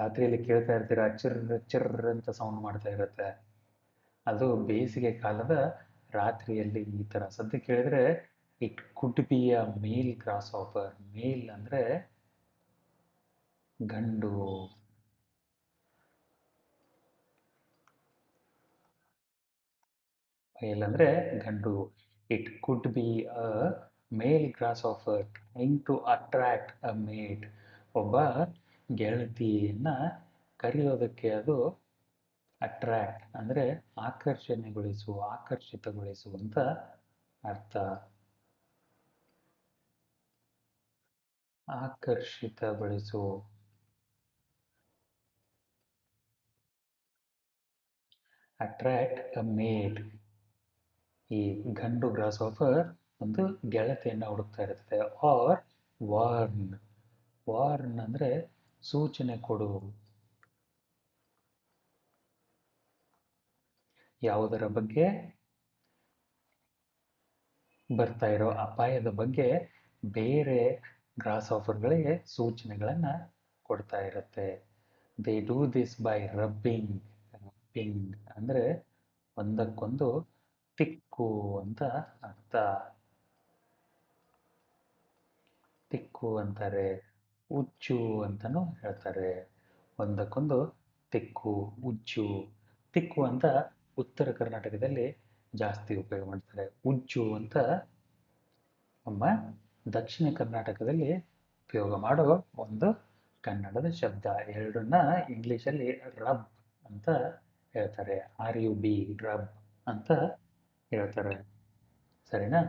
ರಾತ್ರಿಯಲ್ಲಿ ಕೇಳ್ತಾ ಇರ್ತೀರ. ಚಿರ್ರ ಚಿರ್ರ ಅಂತ ಸೌಂಡ್ ಮಾಡ್ತಾ ಇರುತ್ತೆ. ಅದು ಬೇಸಿಗೆ ಕಾಲದ ರಾತ್ರಿಯಲ್ಲಿ ಈ ಥರ ಸದ್ದು ಕೇಳಿದರೆ it could be a male grasshopper. Male ಅಂದರೆ ಗಂಡು. ಮೇಲ್ ಅಂದರೆ ಗಂಡು. It could be a male grasshopper trying to attract a mate. ಒಬ್ಬ ಗೆಳತಿಯನ್ನು ಕರೆಯೋದಕ್ಕೆ ಅದು ಅಟ್ರಾಕ್ಟ್ ಅಂದರೆ ಆಕರ್ಷಣೆಗೊಳಿಸು, ಆಕರ್ಷಿತಗೊಳಿಸು ಅಂತ ಅರ್ಥ. ಆಕರ್ಷಿತಗೊಳಿಸು. Attract a mate. ಈ ಗಂಡು ಗ್ರಾಸ್ ಹಾಪರ್ ಒಂದು ಗೆಳತಿಯನ್ನು ಹುಡುಕ್ತಾ ಇರ್ತದೆ. R warn. ವಾರ್ನ್ ಅಂದರೆ ಸೂಚನೆ ಕೊಡು. ಯಾವುದರ ಬಗ್ಗೆ? ಬರ್ತಾ ಇರೋ ಅಪಾಯದ ಬಗ್ಗೆ ಬೇರೆ ಗ್ರಾಸ್ ಹಾಪರ್ಗಳಿಗೆ ಸೂಚನೆಗಳನ್ನು ಕೊಡ್ತಾ ಇರುತ್ತೆ. They do this by rubbing. Rubbing ಅಂದರೆ ಒಂದಕ್ಕೊಂದು ತಿಕ್ಕು ಅಂತ ಅರ್ಥ. ತಿಕ್ಕು ಅಂತಾರೆ, ಉಚ್ಚು ಅಂತಲೂ ಹೇಳ್ತಾರೆ. ಒಂದಕ್ಕೊಂದು ತಿಕ್ಕು, ಉಚ್ಚು. ತಿಕ್ಕು ಅಂತ ಉತ್ತರ ಕರ್ನಾಟಕದಲ್ಲಿ ಜಾಸ್ತಿ ಉಪಯೋಗ ಮಾಡ್ತಾರೆ. ಉಜ್ಜು ಅಂತ ನಮ್ಮ ದಕ್ಷಿಣ ಕರ್ನಾಟಕದಲ್ಲಿ ಉಪಯೋಗ ಮಾಡೋ ಒಂದು ಕನ್ನಡದ ಶಬ್ದ. ಎರಡನ್ನ ಇಂಗ್ಲೀಷಲ್ಲಿ ರಬ್ ಅಂತ ಹೇಳ್ತಾರೆ. RUB ರಬ್ ಅಂತ ಹೇಳ್ತಾರೆ. ಸರಿನಾ?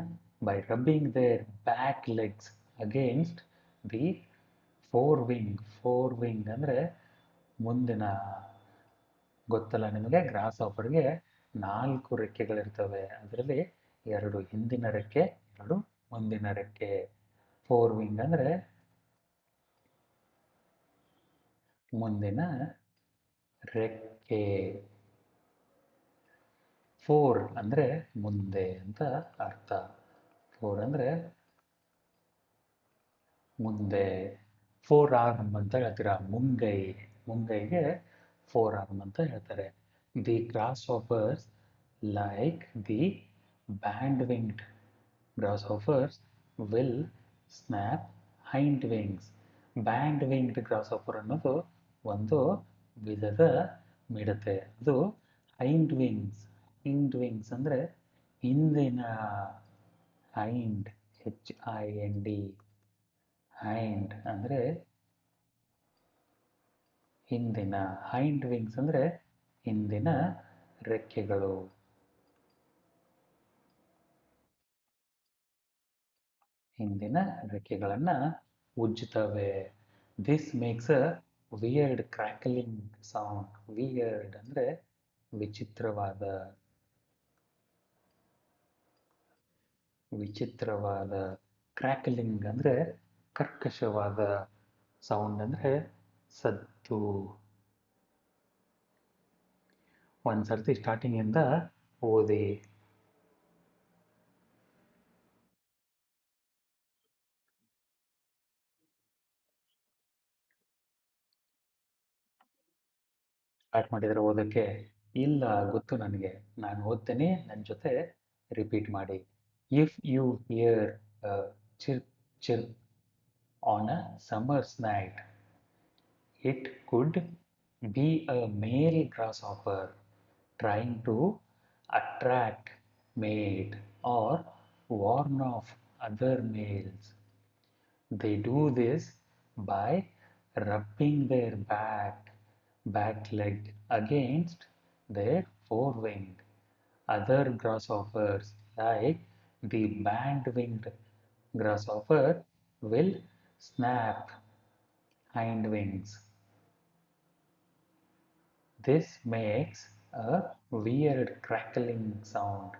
by rubbing their back legs against the four wing ಅಂದರೆ ಮುಂದಿನ, ಗೊತ್ತಲ್ಲ ನಿಮಗೆ, ಗ್ರಾಸ್ ಹಾಪರ್ಗೆ 4 ರೆಕ್ಕೆಗಳಿರ್ತವೆ. ಅದರಲ್ಲಿ 2 ಹಿಂದಿನ ರೆಕ್ಕೆ, 2 ಮುಂದಿನ ರೆಕ್ಕೆ. ಫೋರ್ ವಿಂಗ್ ಅಂದರೆ ಮುಂದಿನ ರೆಕ್ಕೆ. ಫೋರ್ ಅಂದರೆ ಮುಂದೆ ಅಂತ ಅರ್ಥ. ಫೋರ್ ಅಂದರೆ ಮುಂದೆ. ಫೋರ್ ಆರ್ಮ್ ಅಂತ ಹೇಳ್ತೀರಾ, ಮುಂಗೈಗೆ ಫೋರ್ ಆರ್ಮ್ ಅಂತ ಹೇಳ್ತಾರೆ. The grasshoppers like the band winged grasshoppers will snap hind wings. Band winged grasshopper ಅನ್ನೋದು ಒಂದು ವಿಧದ ಮಿಡತೆ. ಅದು ಹೈಂಡ್ ವಿಂಗ್ಸ್ ಅಂದರೆ ಹಿಂದಿನ. ಹೈಂಡ್, HIND, ಹೈಂಡ್ ಅಂದರೆ ಹಿಂದಿನ. ಹೈಂಡ್ ವಿಂಗ್ಸ್ ಅಂದರೆ ಹಿಂದಿನ ರೆಕ್ಕೆಗಳು. ಹಿಂದಿನ ರೆಕ್ಕೆಗಳನ್ನು ಉಜ್ಜುತ್ತವೆ. This makes a weird crackling sound. Weird ಅಂದರೆ ವಿಚಿತ್ರವಾದ. ಕ್ರ್ಯಾಕಲಿಂಗ್ ಅಂದರೆ ಕರ್ಕಶವಾದ. ಸೌಂಡ್ ಅಂದರೆ ಸದ್ದು. ಒಂದ್ಸರ್ತಿ ಸ್ಟಾರ್ಟಿಂಗಿಂದ ಓದಿ. ಸ್ಟಾರ್ಟ್ ಮಾಡಿದರೆ ಓದೋಕ್ಕೆ? ಇಲ್ಲ, ಗೊತ್ತು ನನಗೆ. ನಾನು ಓದ್ತೇನೆ, ನನ್ನ ಜೊತೆ ರಿಪೀಟ್ ಮಾಡಿ. If you hear chirp chirp on a summer's night, it could be a male grasshopper trying to attract mate or warn off other males. They do this by rubbing their back leg against their forewing. Other grasshoppers, like the band-winged grasshopper, will snap hind wings. This makes a weird crackling sound.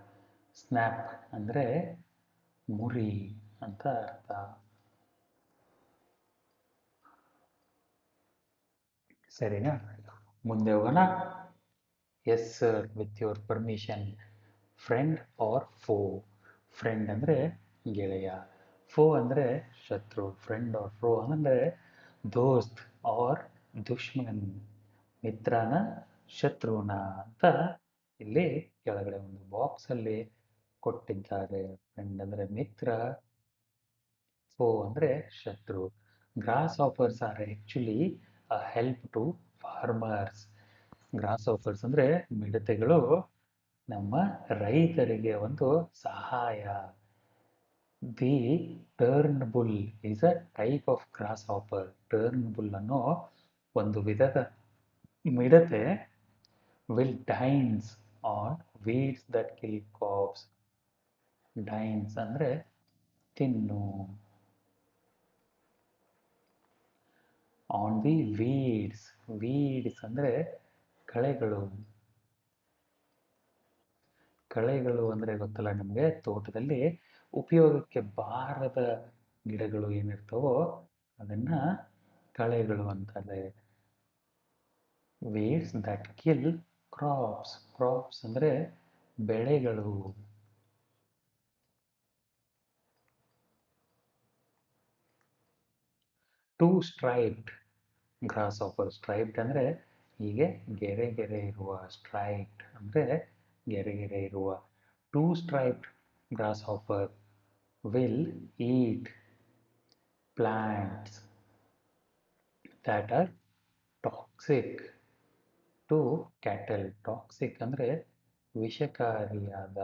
Snap ಅಂದರೆ ಮುರಿ ಅಂತ ಅರ್ಥ. ಸರಿನಾ? ಮುಂದೆ ಹೋಗೋಣ. Yes sir, with your permission. Friend or foe. Friend ಅಂದರೆ ಗೆಳೆಯ, ಫೋ ಅಂದರೆ ಶತ್ರು. ಫ್ರೆಂಡ್ ಆರ್ ಫೋ ಅಂದರೆ ದೋಸ್ತ್ ಆರ್ ದುಶ್ಮನ್, ಮಿತ್ರನ ಶತ್ರುನ ಅಂತ ಇಲ್ಲಿ ಕೆಳಗಡೆ ಒಂದು ಬಾಕ್ಸಲ್ಲಿ ಕೊಟ್ಟಿದ್ದಾರೆ. ಫ್ರೆಂಡ್ ಅಂದರೆ ಮಿತ್ರ, ಫೋ ಅಂದರೆ ಶತ್ರು. Grasshoppers are actually a help to farmers. Grasshoppers ಅಂದರೆ ಮಿಡತೆಗಳು ನಮ್ಮ ರೈತರಿಗೆ ಒಂದು ಸಹಾಯ. The Turnbull is a type of grasshopper. Turnbull ಅನ್ನೋ ಒಂದು ವಿಧದ ಮಿಡತೆ will dines on weeds that kill crops. Dines ಅಂದರೆ ತಿನ್ನು. On the weeds. ವೀಡ್ಸ್ ಅಂದರೆ ಕಳೆಗಳು. ಕಳೆಗಳು ಅಂದರೆ ಗೊತ್ತಲ್ಲ ನಿಮಗೆ, ತೋಟದಲ್ಲಿ ಉಪಯೋಗಕ್ಕೆ ಬಾರದ ಗಿಡಗಳು ಏನಿರ್ತವೋ ಅದನ್ನು ಕಳೆಗಳು ಅಂತಾರೆ. Weeds that kill crops. Crops ಅಂದರೆ ಬೆಳೆಗಳು. Two striped grasshopper. Striped ಅಂದರೆ ಹೀಗೆ ಗೆರೆ ಗೆರೆ ಇರುವ. ಸ್ಟ್ರೈಪ್ಡ್ ಅಂದರೆ ಗೆರೆ ಗೆರೆ ಇರುವ. Two striped grasshopper will eat plants that are toxic to cattle. Toxic ಅಂದರೆ ವಿಷಕಾರಿಯಾದ.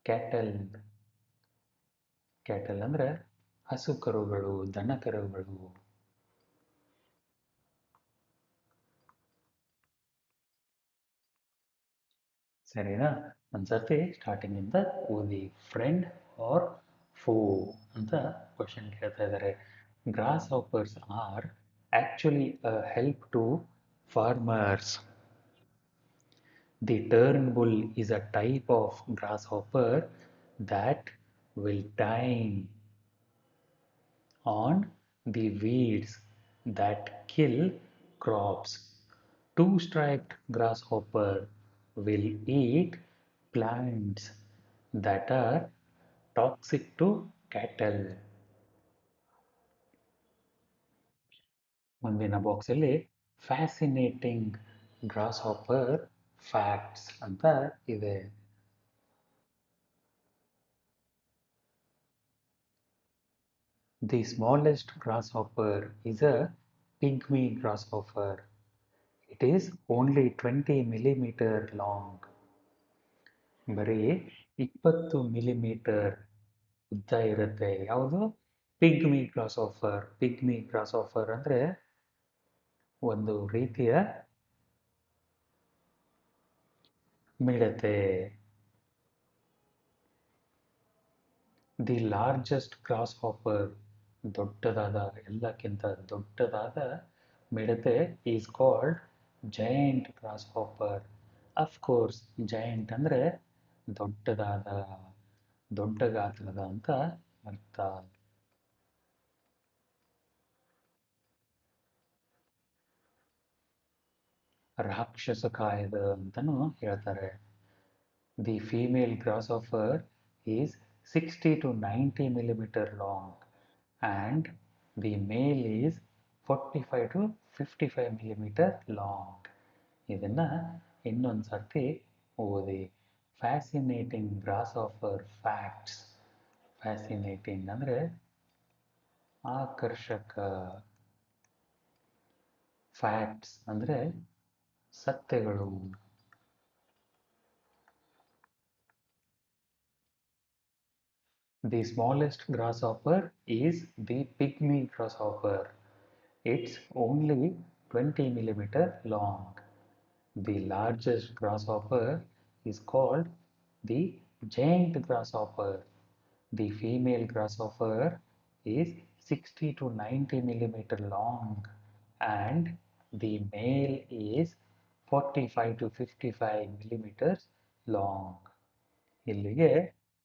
ಕ್ಯಾಟಲ್. ಕ್ಯಾಟಲ್ ಅಂದರೆ ಹಸು ಕರುಗಳು, ದನ ಕರುಗಳು. ಸರಿನಾ? ಒಂದ್ಸರ್ತಿ ಸ್ಟಾರ್ಟಿಂಗಿಂದ ಓದಿ. ಫ್ರೆಂಡ್ ಆರ್ ಫೋ ಅಂತ ಕ್ವಶನ್ ಕೇಳ್ತಾ ಇದ್ದಾರೆ. Grasshoppers are actually a help to farmers. The turnbull is a type of grasshopper that will dine on the weeds that kill crops. Two-striped grasshopper will eat plants that are toxic to cattle. ಮುಂದಿನ ಬಾಕ್ಸಲ್ಲಿ fascinating gross hopper facts ಅಂತ ಇದೆ. The smallest grasshopper is a pygmy grasshopper. It is only 20 millimeter long. ಬರೀ 20 millimetre ಉದ್ದ ಇರುತ್ತೆ. ಯಾವುದು? Pigmy ಗ್ರಾಸ್ಹಾಪರ್. Pigmy ಗ್ರಾಸ್ಹಾಪರ್ ಅಂದರೆ ಒಂದು ರೀತಿಯ ಮಿಡತೆ. ದಿ ಲಾರ್ಜೆಸ್ಟ್ ಗ್ರಾಸ್ಹಾಪರ್, ದೊಡ್ಡದಾದ, ಎಲ್ಲಕ್ಕಿಂತ ದೊಡ್ಡದಾದ ಮಿಡತೆ is called giant grasshopper. Of course giant ಅಂದರೆ ದೊಡ್ಡದಾದ, ದೊಡ್ಡ ಗಾತ್ರದ ಅಂತ ಅರ್ಥ. ರಾಕ್ಷಸಕಾಯದ ಅಂತಲೂ ಹೇಳ್ತಾರೆ. The female grasshopper is 60 to 90 millimeter long and the male is 45 to 55 millimeter long. ಇದನ್ನು ಇನ್ನೊಂದು ಸರ್ತಿ ಓದಿ. Fascinating ಗ್ರಾಸ್ಹಾಪರ್ facts. ಫ್ಯಾಸಿನೇಟಿಂಗ್ ಅಂದರೆ ಆಕರ್ಷಕ. ಫ್ಯಾಕ್ಟ್ಸ್ ಅಂದರೆ ಸತ್ಯಗಳು. The smallest grasshopper is the pygmy grasshopper. It's only 20 millimeter long. The largest grasshopper is called the giant grasshopper. The female grasshopper is 60 to 90 millimeter long and the male is 45 to 55 millimeters long. ಇಲ್ಲಿಗೆ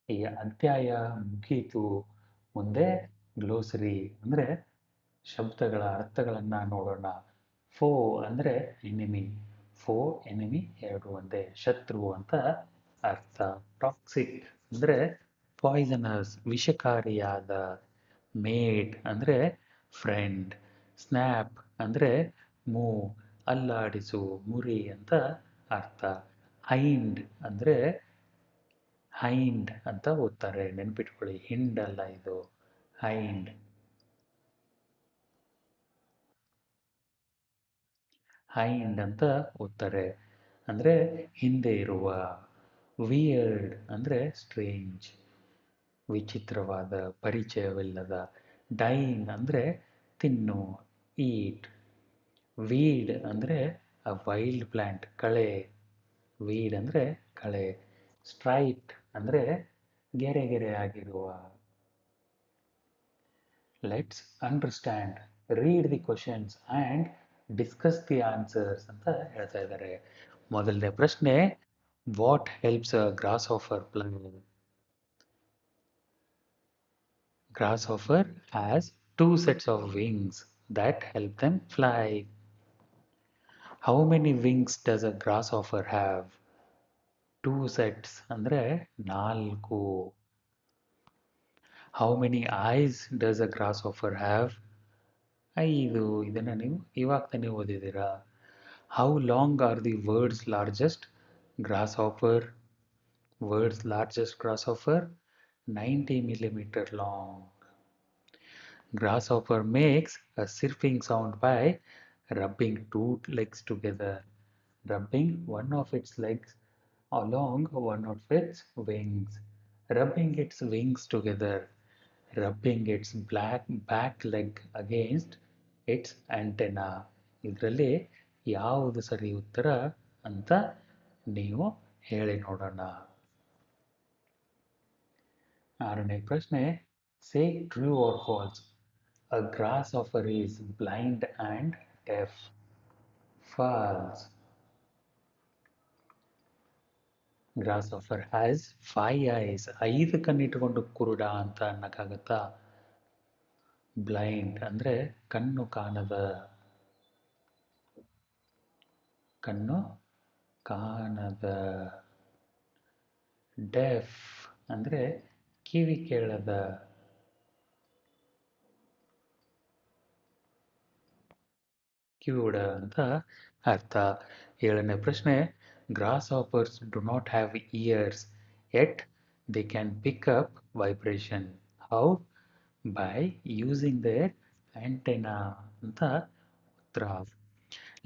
ಈ ಅಧ್ಯಾಯ ಮುಗೀತು. ಮುಂದೆ glossary ಅಂದರೆ ಶಬ್ದಗಳ ಅರ್ಥಗಳನ್ನು ನೋಡೋಣ. ಫೋ ಅಂದರೆ ಎನಿಮಿ. ಫೋ ಎನಿಮಿ ಎರಡು ಒಂದೇ, ಶತ್ರು ಅಂತ ಅರ್ಥ. ಟಾಕ್ಸಿಕ್ ಅಂದರೆ ಪಾಯ್ಸನಸ್, ವಿಷಕಾರಿಯಾದ. ಮೇಟ್ ಅಂದರೆ ಫ್ರೆಂಡ್. ಸ್ನ್ಯಾಪ್ ಅಂದರೆ ಮೂವ್, ಅಲ್ಲಾಡಿಸು, ಮುರಿ ಅಂತ ಅರ್ಥ. ಹೈಂಡ್ ಅಂದರೆ ಹೈಂಡ್ ಅಂತ ಓದ್ತಾರೆ, ನೆನ್ಪಿಟ್ಕೊಳ್ಳಿ, ಹಿಂಡ್ ಅಲ್ಲ ಇದು, ಹೈಂಡ್. ಹೈಂಡ್ ಅಂತ ಓದ್ತಾರೆ ಅಂದರೆ ಹಿಂದೆ ಇರುವ. ವಿಯರ್ಡ್ ಅಂದರೆ ಸ್ಟ್ರೇಂಜ್, ವಿಚಿತ್ರವಾದ, ಪರಿಚಯವಿಲ್ಲದ. ಡೈನ್ ಅಂದರೆ ತಿನ್ನು, ಈಟ್. ವೀಡ್ ಅಂದರೆ ಅ ವೈಲ್ಡ್ ಪ್ಲ್ಯಾಂಟ್, ಕಳೆ. ವೀಡ್ ಅಂದರೆ ಕಳೆ. ಸ್ಟ್ರೈಟ್ ಅಂದರೆ ಗೆರೆ ಗೆರೆ ಆಗಿರುವ. Let's understand, read the questions and discuss the answers ಅಂತ ಹೇಳ್ತಾ ಇದ್ದಾರೆ. ಮೊದಲನೇ ಪ್ರಶ್ನೆ, what helps a grasshopper fly? Grasshopper has two sets of wings that help them fly. How many wings does a grasshopper have? Two sets ಅಂದರೆ 4. How many eyes does a grasshopper have? 5. ಇದನ್ನು ನೀವು ಇವಾಗ ತಾನೇ ಓದಿದ್ದೀರಾ. How long are the world's largest grasshopper? World's largest grasshopper 90 millimeter long. Grasshopper makes a chirping sound by rubbing two legs together, rubbing one of its legs along one of its wings, rubbing its wings together, rubbing its back leg against its antenna. ಇದರಲ್ಲಿ ಯಾವುದು ಸರಿ ಉತ್ತರ ಅಂತ ನೀವು ಹೇಳಿ ನೋಡೋಣ. 6ನೇ ಪ್ರಶ್ನೆ, say true or false. A grasshopper is blind and deaf. False. Grasshopper has 5 eyes. 5 ಕಣ್ಣಿಟ್ಕೊಂಡು ಕುರುಡ ಅಂತ ಅನ್ನಕ್ಕಾಗತ್ತಾ? ಬ್ಲೈಂಡ್ ಅಂದರೆ ಕಣ್ಣು ಕಾಣದ, ಕಣ್ಣು ಕಾಣದ. ಡೆಫ್ ಅಂದರೆ ಕಿವಿ ಕೇಳದ, ಕಿವುಡ ಅಂತ ಅರ್ಥ. 7ನೇ ಪ್ರಶ್ನೆ, grasshoppers do not have ears yet they can pick up vibration. How? By using their antenna ಅಂತ ಉತ್ತರ.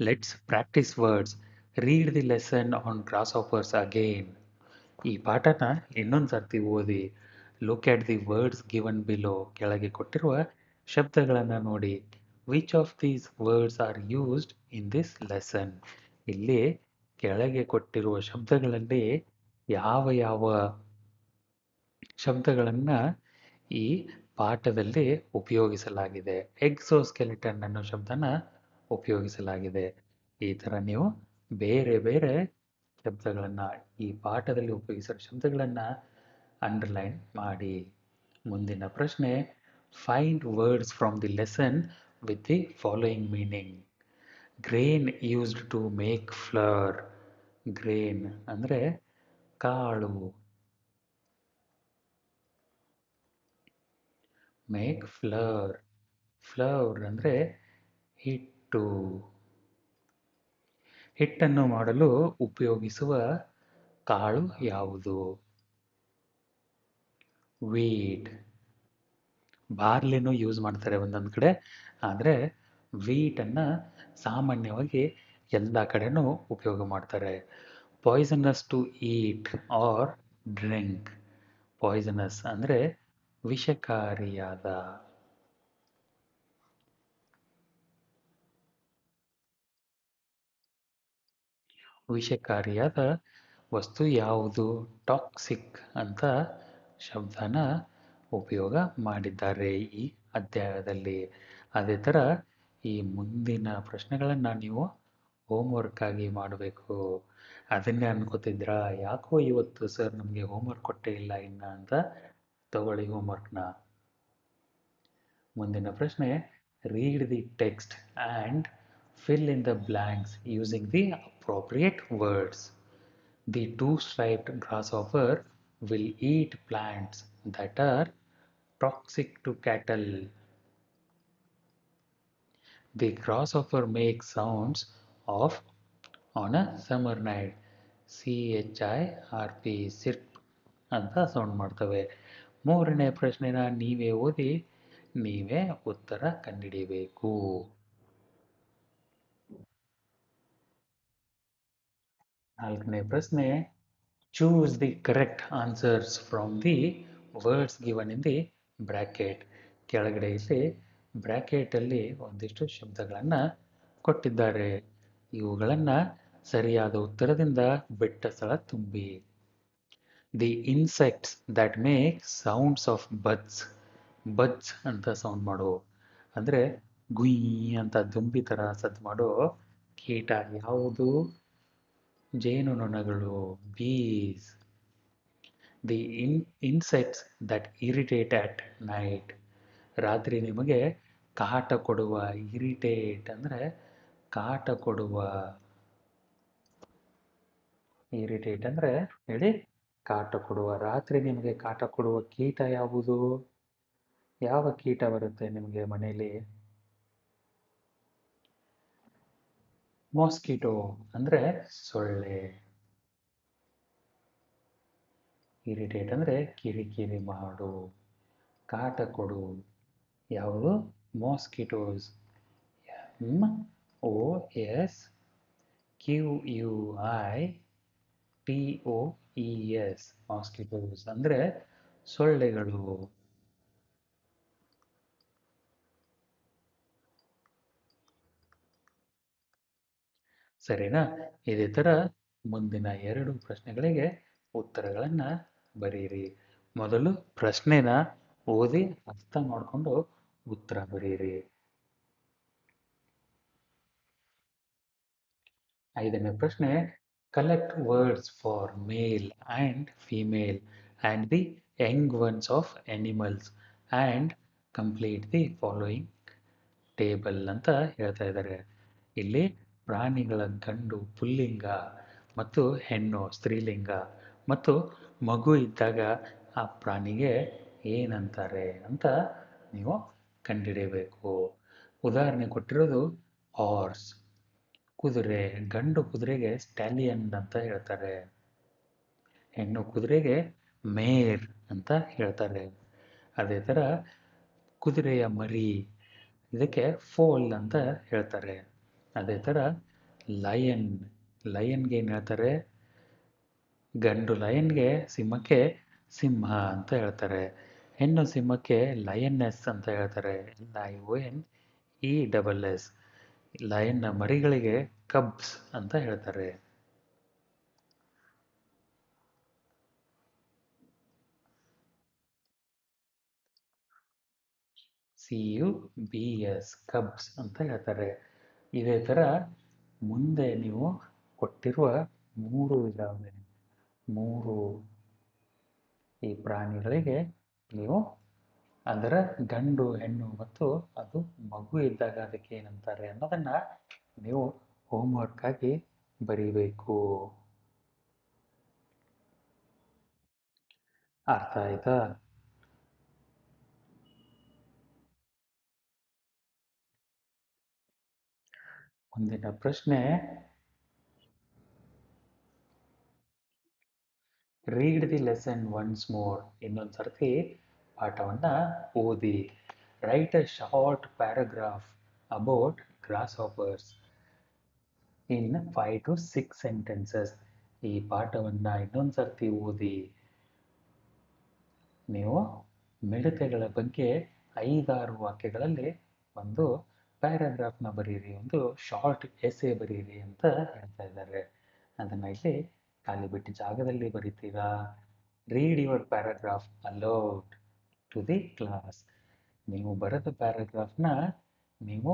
Let's practise words. Read the lesson on grasshoppers again. ಈ ಪಾಠನ ಇನ್ನೊಂದು ಸರ್ತಿ ಓದಿ. Look at the words given below. ಕೆಳಗೆ ಕೊಟ್ಟಿರುವ ಶಬ್ದಗಳನ್ನು ನೋಡಿ. Which of these words are used in this lesson. ಇಲ್ಲಿ ಕೆಳಗೆ ಕೊಟ್ಟಿರುವ ಶಬ್ದಗಳಲ್ಲಿ ಯಾವ ಯಾವ ಶಬ್ದಗಳನ್ನು ಈ ಪಾಠದಲ್ಲಿ ಉಪಯೋಗಿಸಲಾಗಿದೆ. ಎಕ್ಸೋಸ್ಕೆಲಿಟನ್ ಅನ್ನೋ ಶಬ್ದನ ಉಪಯೋಗಿಸಲಾಗಿದೆ. ಈ ಥರ ನೀವು ಬೇರೆ ಬೇರೆ ಶಬ್ದಗಳನ್ನು, ಈ ಪಾಠದಲ್ಲಿ ಉಪಯೋಗಿಸಿರೋ ಶಬ್ದಗಳನ್ನು ಅಂಡರ್ಲೈನ್ ಮಾಡಿ. ಮುಂದಿನ ಪ್ರಶ್ನೆ, find words from the lesson with the following meaning. Grain used to make flour. Grain ಅಂದರೆ ಕಾಳು. Make flower. ಫ್ಲವರ್ ಅಂದರೆ ಹಿಟ್ಟು. ಹಿಟ್ಟನ್ನು ಮಾಡಲು ಉಪಯೋಗಿಸುವ ಕಾಳು ಯಾವುದು? ವೀಟ್. ಬಾರ್ಲಿನೂ ಯೂಸ್ ಮಾಡ್ತಾರೆ ಒಂದೊಂದು ಕಡೆ, ಆದರೆ ವೀಟನ್ನು ಸಾಮಾನ್ಯವಾಗಿ ಎಲ್ಲ ಕಡೆನೂ ಉಪಯೋಗ ಮಾಡ್ತಾರೆ. Poisonous to eat or drink. Poisonous ಅಂದರೆ ವಿಷಕಾರಿಯಾದ. ವಿಷಕಾರಿಯಾದ ವಸ್ತು ಯಾವುದು? ಟಾಕ್ಸಿಕ್ ಅಂತ ಶಬ್ದನ ಉಪಯೋಗ ಮಾಡಿದ್ದಾರೆ ಈ ಅಧ್ಯಾಯದಲ್ಲಿ. ಅದೇ ಥರ ಈ ಮುಂದಿನ ಪ್ರಶ್ನೆಗಳನ್ನು ನೀವು ಹೋಮ್ವರ್ಕ್ ಆಗಿ ಮಾಡಬೇಕು. ಅದನ್ನೇ ಅನ್ಕೋತಿದ್ರಾ, ಯಾಕೋ ಇವತ್ತು ಸರ್ ನಮಗೆ ಹೋಮ್ವರ್ಕ್ ಕೊಟ್ಟೇ ಇಲ್ಲ ಇನ್ನು ಅಂತ? ತಗೊಳ್ಳಿ ಹೋಮ್ವರ್ಕ್ನ. ಮುಂದಿನ ಪ್ರಶ್ನೆ, read the text and fill in the blanks using the appropriate words. The two-striped grasshopper will eat plants that are toxic to cattle. The grasshopper makes sounds of on a summer night. CHIRP, ಸಿರ್ಪ್ ಅಂತ sound ಮಾಡ್ತವೆ. 3ನೇ ಪ್ರಶ್ನೆನ ನೀವೇ ಓದಿ, ನೀವೇ ಉತ್ತರ ಕಂಡುಹಿಡಿಯಬೇಕು. 4ನೇ ಪ್ರಶ್ನೆ, choose the correct answers from the words given in the bracket. ಕೆಳಗಡೆ ಇಲ್ಲಿ ಬ್ರ್ಯಾಕೆಟಲ್ಲಿ ಒಂದಿಷ್ಟು ಶಬ್ದಗಳನ್ನು ಕೊಟ್ಟಿದ್ದಾರೆ. ಇವುಗಳನ್ನು ಸರಿಯಾದ ಉತ್ತರದಿಂದ ಬಿಟ್ಟ ಸ್ಥಳ ತುಂಬಿ. The insects that make sounds of buds. Buds ಅಂತ ಸೌಂಡ್ ಮಾಡೋ, ಅಂದರೆ ಗುಯ್ ಅಂತ ದುಂಬಿ ಥರ ಸದ್ದು ಮಾಡೋ ಕೀಟ ಯಾವುದು? ಜೇನುನೊಣಗಳು, bees. The insects that irritate at night. ರಾತ್ರಿ ನಿಮಗೆ ಕಾಟ ಕೊಡುವ. ಇರಿಟೇಟ್ ಅಂದರೆ ಕಾಟ ಕೊಡುವ. ಇರಿಟೇಟ್ ಅಂದರೆ ಹೇಳಿ, ಕಾಟ ಕೊಡುವ. ರಾತ್ರಿ ನಿಮಗೆ ಕಾಟ ಕೊಡುವ ಕೀಟ ಯಾವುದು? ಯಾವ ಕೀಟ ಬರುತ್ತೆ ನಿಮಗೆ ಮನೆಯಲ್ಲಿ? ಮಾಸ್ಕಿಟೋ ಅಂದರೆ ಸೊಳ್ಳೆ. ಇರಿಟೇಟ್ ಅಂದರೆ ಕಿರಿಕಿರಿ ಮಾಡು, ಕಾಟ ಕೊಡು. ಯಾವುದು? ಮಾಸ್ಕಿಟೋಸ್. MOSQUITOES. ಮಾಸ್ಕಿಟೋಸ್ ಅಂದರೆ ಸೊಳ್ಳೆಗಳು. ಸರಿನಾ? ಇದೇ ಥರ ಮುಂದಿನ 2 ಪ್ರಶ್ನೆಗಳಿಗೆ ಉತ್ತರಗಳನ್ನು ಬರೀರಿ. ಮೊದಲು ಪ್ರಶ್ನೆನ ಓದಿ ಅರ್ಥ ಮಾಡಿಕೊಂಡು ಉತ್ತರ ಬರೀರಿ. 5ನೇ ಪ್ರಶ್ನೆ, collect words for male and female and the young ones of animals and complete the following table ಅಂತ ಹೇಳ್ತಾ ಇದ್ದಾರೆ. ಇಲ್ಲಿ ಪ್ರಾಣಿಗಳ ಗಂಡು ಪುಲ್ಲಿಂಗ ಮತ್ತು ಹೆಣ್ಣು ಸ್ತ್ರೀಲಿಂಗ ಮತ್ತು ಮಗು ಇದ್ದಾಗ ಆ ಪ್ರಾಣಿಗೆ ಏನಂತಾರೆ ಅಂತ ನೀವು ಕಂಡುಹಿಡಿಯಬೇಕು. ಉದಾಹರಣೆ ಕೊಟ್ಟಿರೋದು ಹಾರ್ಸ್, ಕುದುರೆ. ಗಂಡು ಕುದುರೆಗೆ ಸ್ಟ್ಯಾಲಿಯನ್ ಅಂತ ಹೇಳ್ತಾರೆ, ಹೆಣ್ಣು ಕುದುರೆಗೆ ಮೇರ್ ಅಂತ ಹೇಳ್ತಾರೆ. ಅದೇ ಥರ ಕುದುರೆಯ ಮರಿ, ಇದಕ್ಕೆ ಫೋಲ್ ಅಂತ ಹೇಳ್ತಾರೆ. ಅದೇ ಥರ ಲಯನ್, ಲಯನ್ಗೆ ಏನು ಹೇಳ್ತಾರೆ? ಗಂಡು ಲಯನ್ಗೆ, ಸಿಂಹಕ್ಕೆ ಸಿಂಹ ಅಂತ ಹೇಳ್ತಾರೆ. ಹೆಣ್ಣು ಸಿಂಹಕ್ಕೆ ಲಯನ್ನೆಸ್ ಅಂತ ಹೇಳ್ತಾರೆ, LIONESS. ಲಯನ್ನ ಮರಿಗಳಿಗೆ ಕಬ್ಸ್ ಅಂತ ಹೇಳ್ತಾರೆ. CUBS, ಕಬ್ಸ್ ಅಂತ ಹೇಳ್ತಾರೆ. ಇದೇ ಥರ ಮುಂದೆ ನೀವು ಕೊಟ್ಟಿರುವ ಇದಾವೆ, 3 ಈ ಪ್ರಾಣಿಗಳಿಗೆ ನೀವು ಅದರ ಗಂಡು ಹೆಣ್ಣು ಮತ್ತು ಅದು ಮಗು ಇದ್ದಾಗ ಅದಕ್ಕೆ ಏನಂತಾರೆ ಅನ್ನೋದನ್ನ ನೀವು ಹೋಮ್ವರ್ಕ್ ಆಗಿ ಬರೀಬೇಕು. ಅರ್ಥ ಆಯ್ತಾ? ಮುಂದಿನ ಪ್ರಶ್ನೆ, read the lesson once more. ಇನ್ನೊಂದು ಸರ್ತಿ ಪಾಠವನ್ನ ಓದಿ. Write a short paragraph about grasshoppers in 5 to 6 sentences. ಈ ಪಾಠವನ್ನ ಇನ್ನೊಂದು ಸರ್ತಿ ಓದಿ. ನೀವು ಮಿಡತೆಗಳ ಬಗ್ಗೆ 5-6 ವಾಕ್ಯಗಳಲ್ಲಿ ಒಂದು ಪ್ಯಾರಾಗ್ರಾಫ್ನ ಬರೀರಿ, ಒಂದು ಶಾರ್ಟ್ ಎಸೆ ಬರೀರಿ ಅಂತ ಹೇಳ್ತಾ ಇದ್ದಾರೆ. ಅದನ್ನು ಇಲ್ಲಿ ಖಾಲಿ ಬಿಟ್ಟು ಜಾಗದಲ್ಲಿ ಬರೀತೀರಾ. Read your paragraph aloud to the class. ನೀವು ಬರೆದ ಪ್ಯಾರಾಗ್ರಾಫ್ನ ನೀವು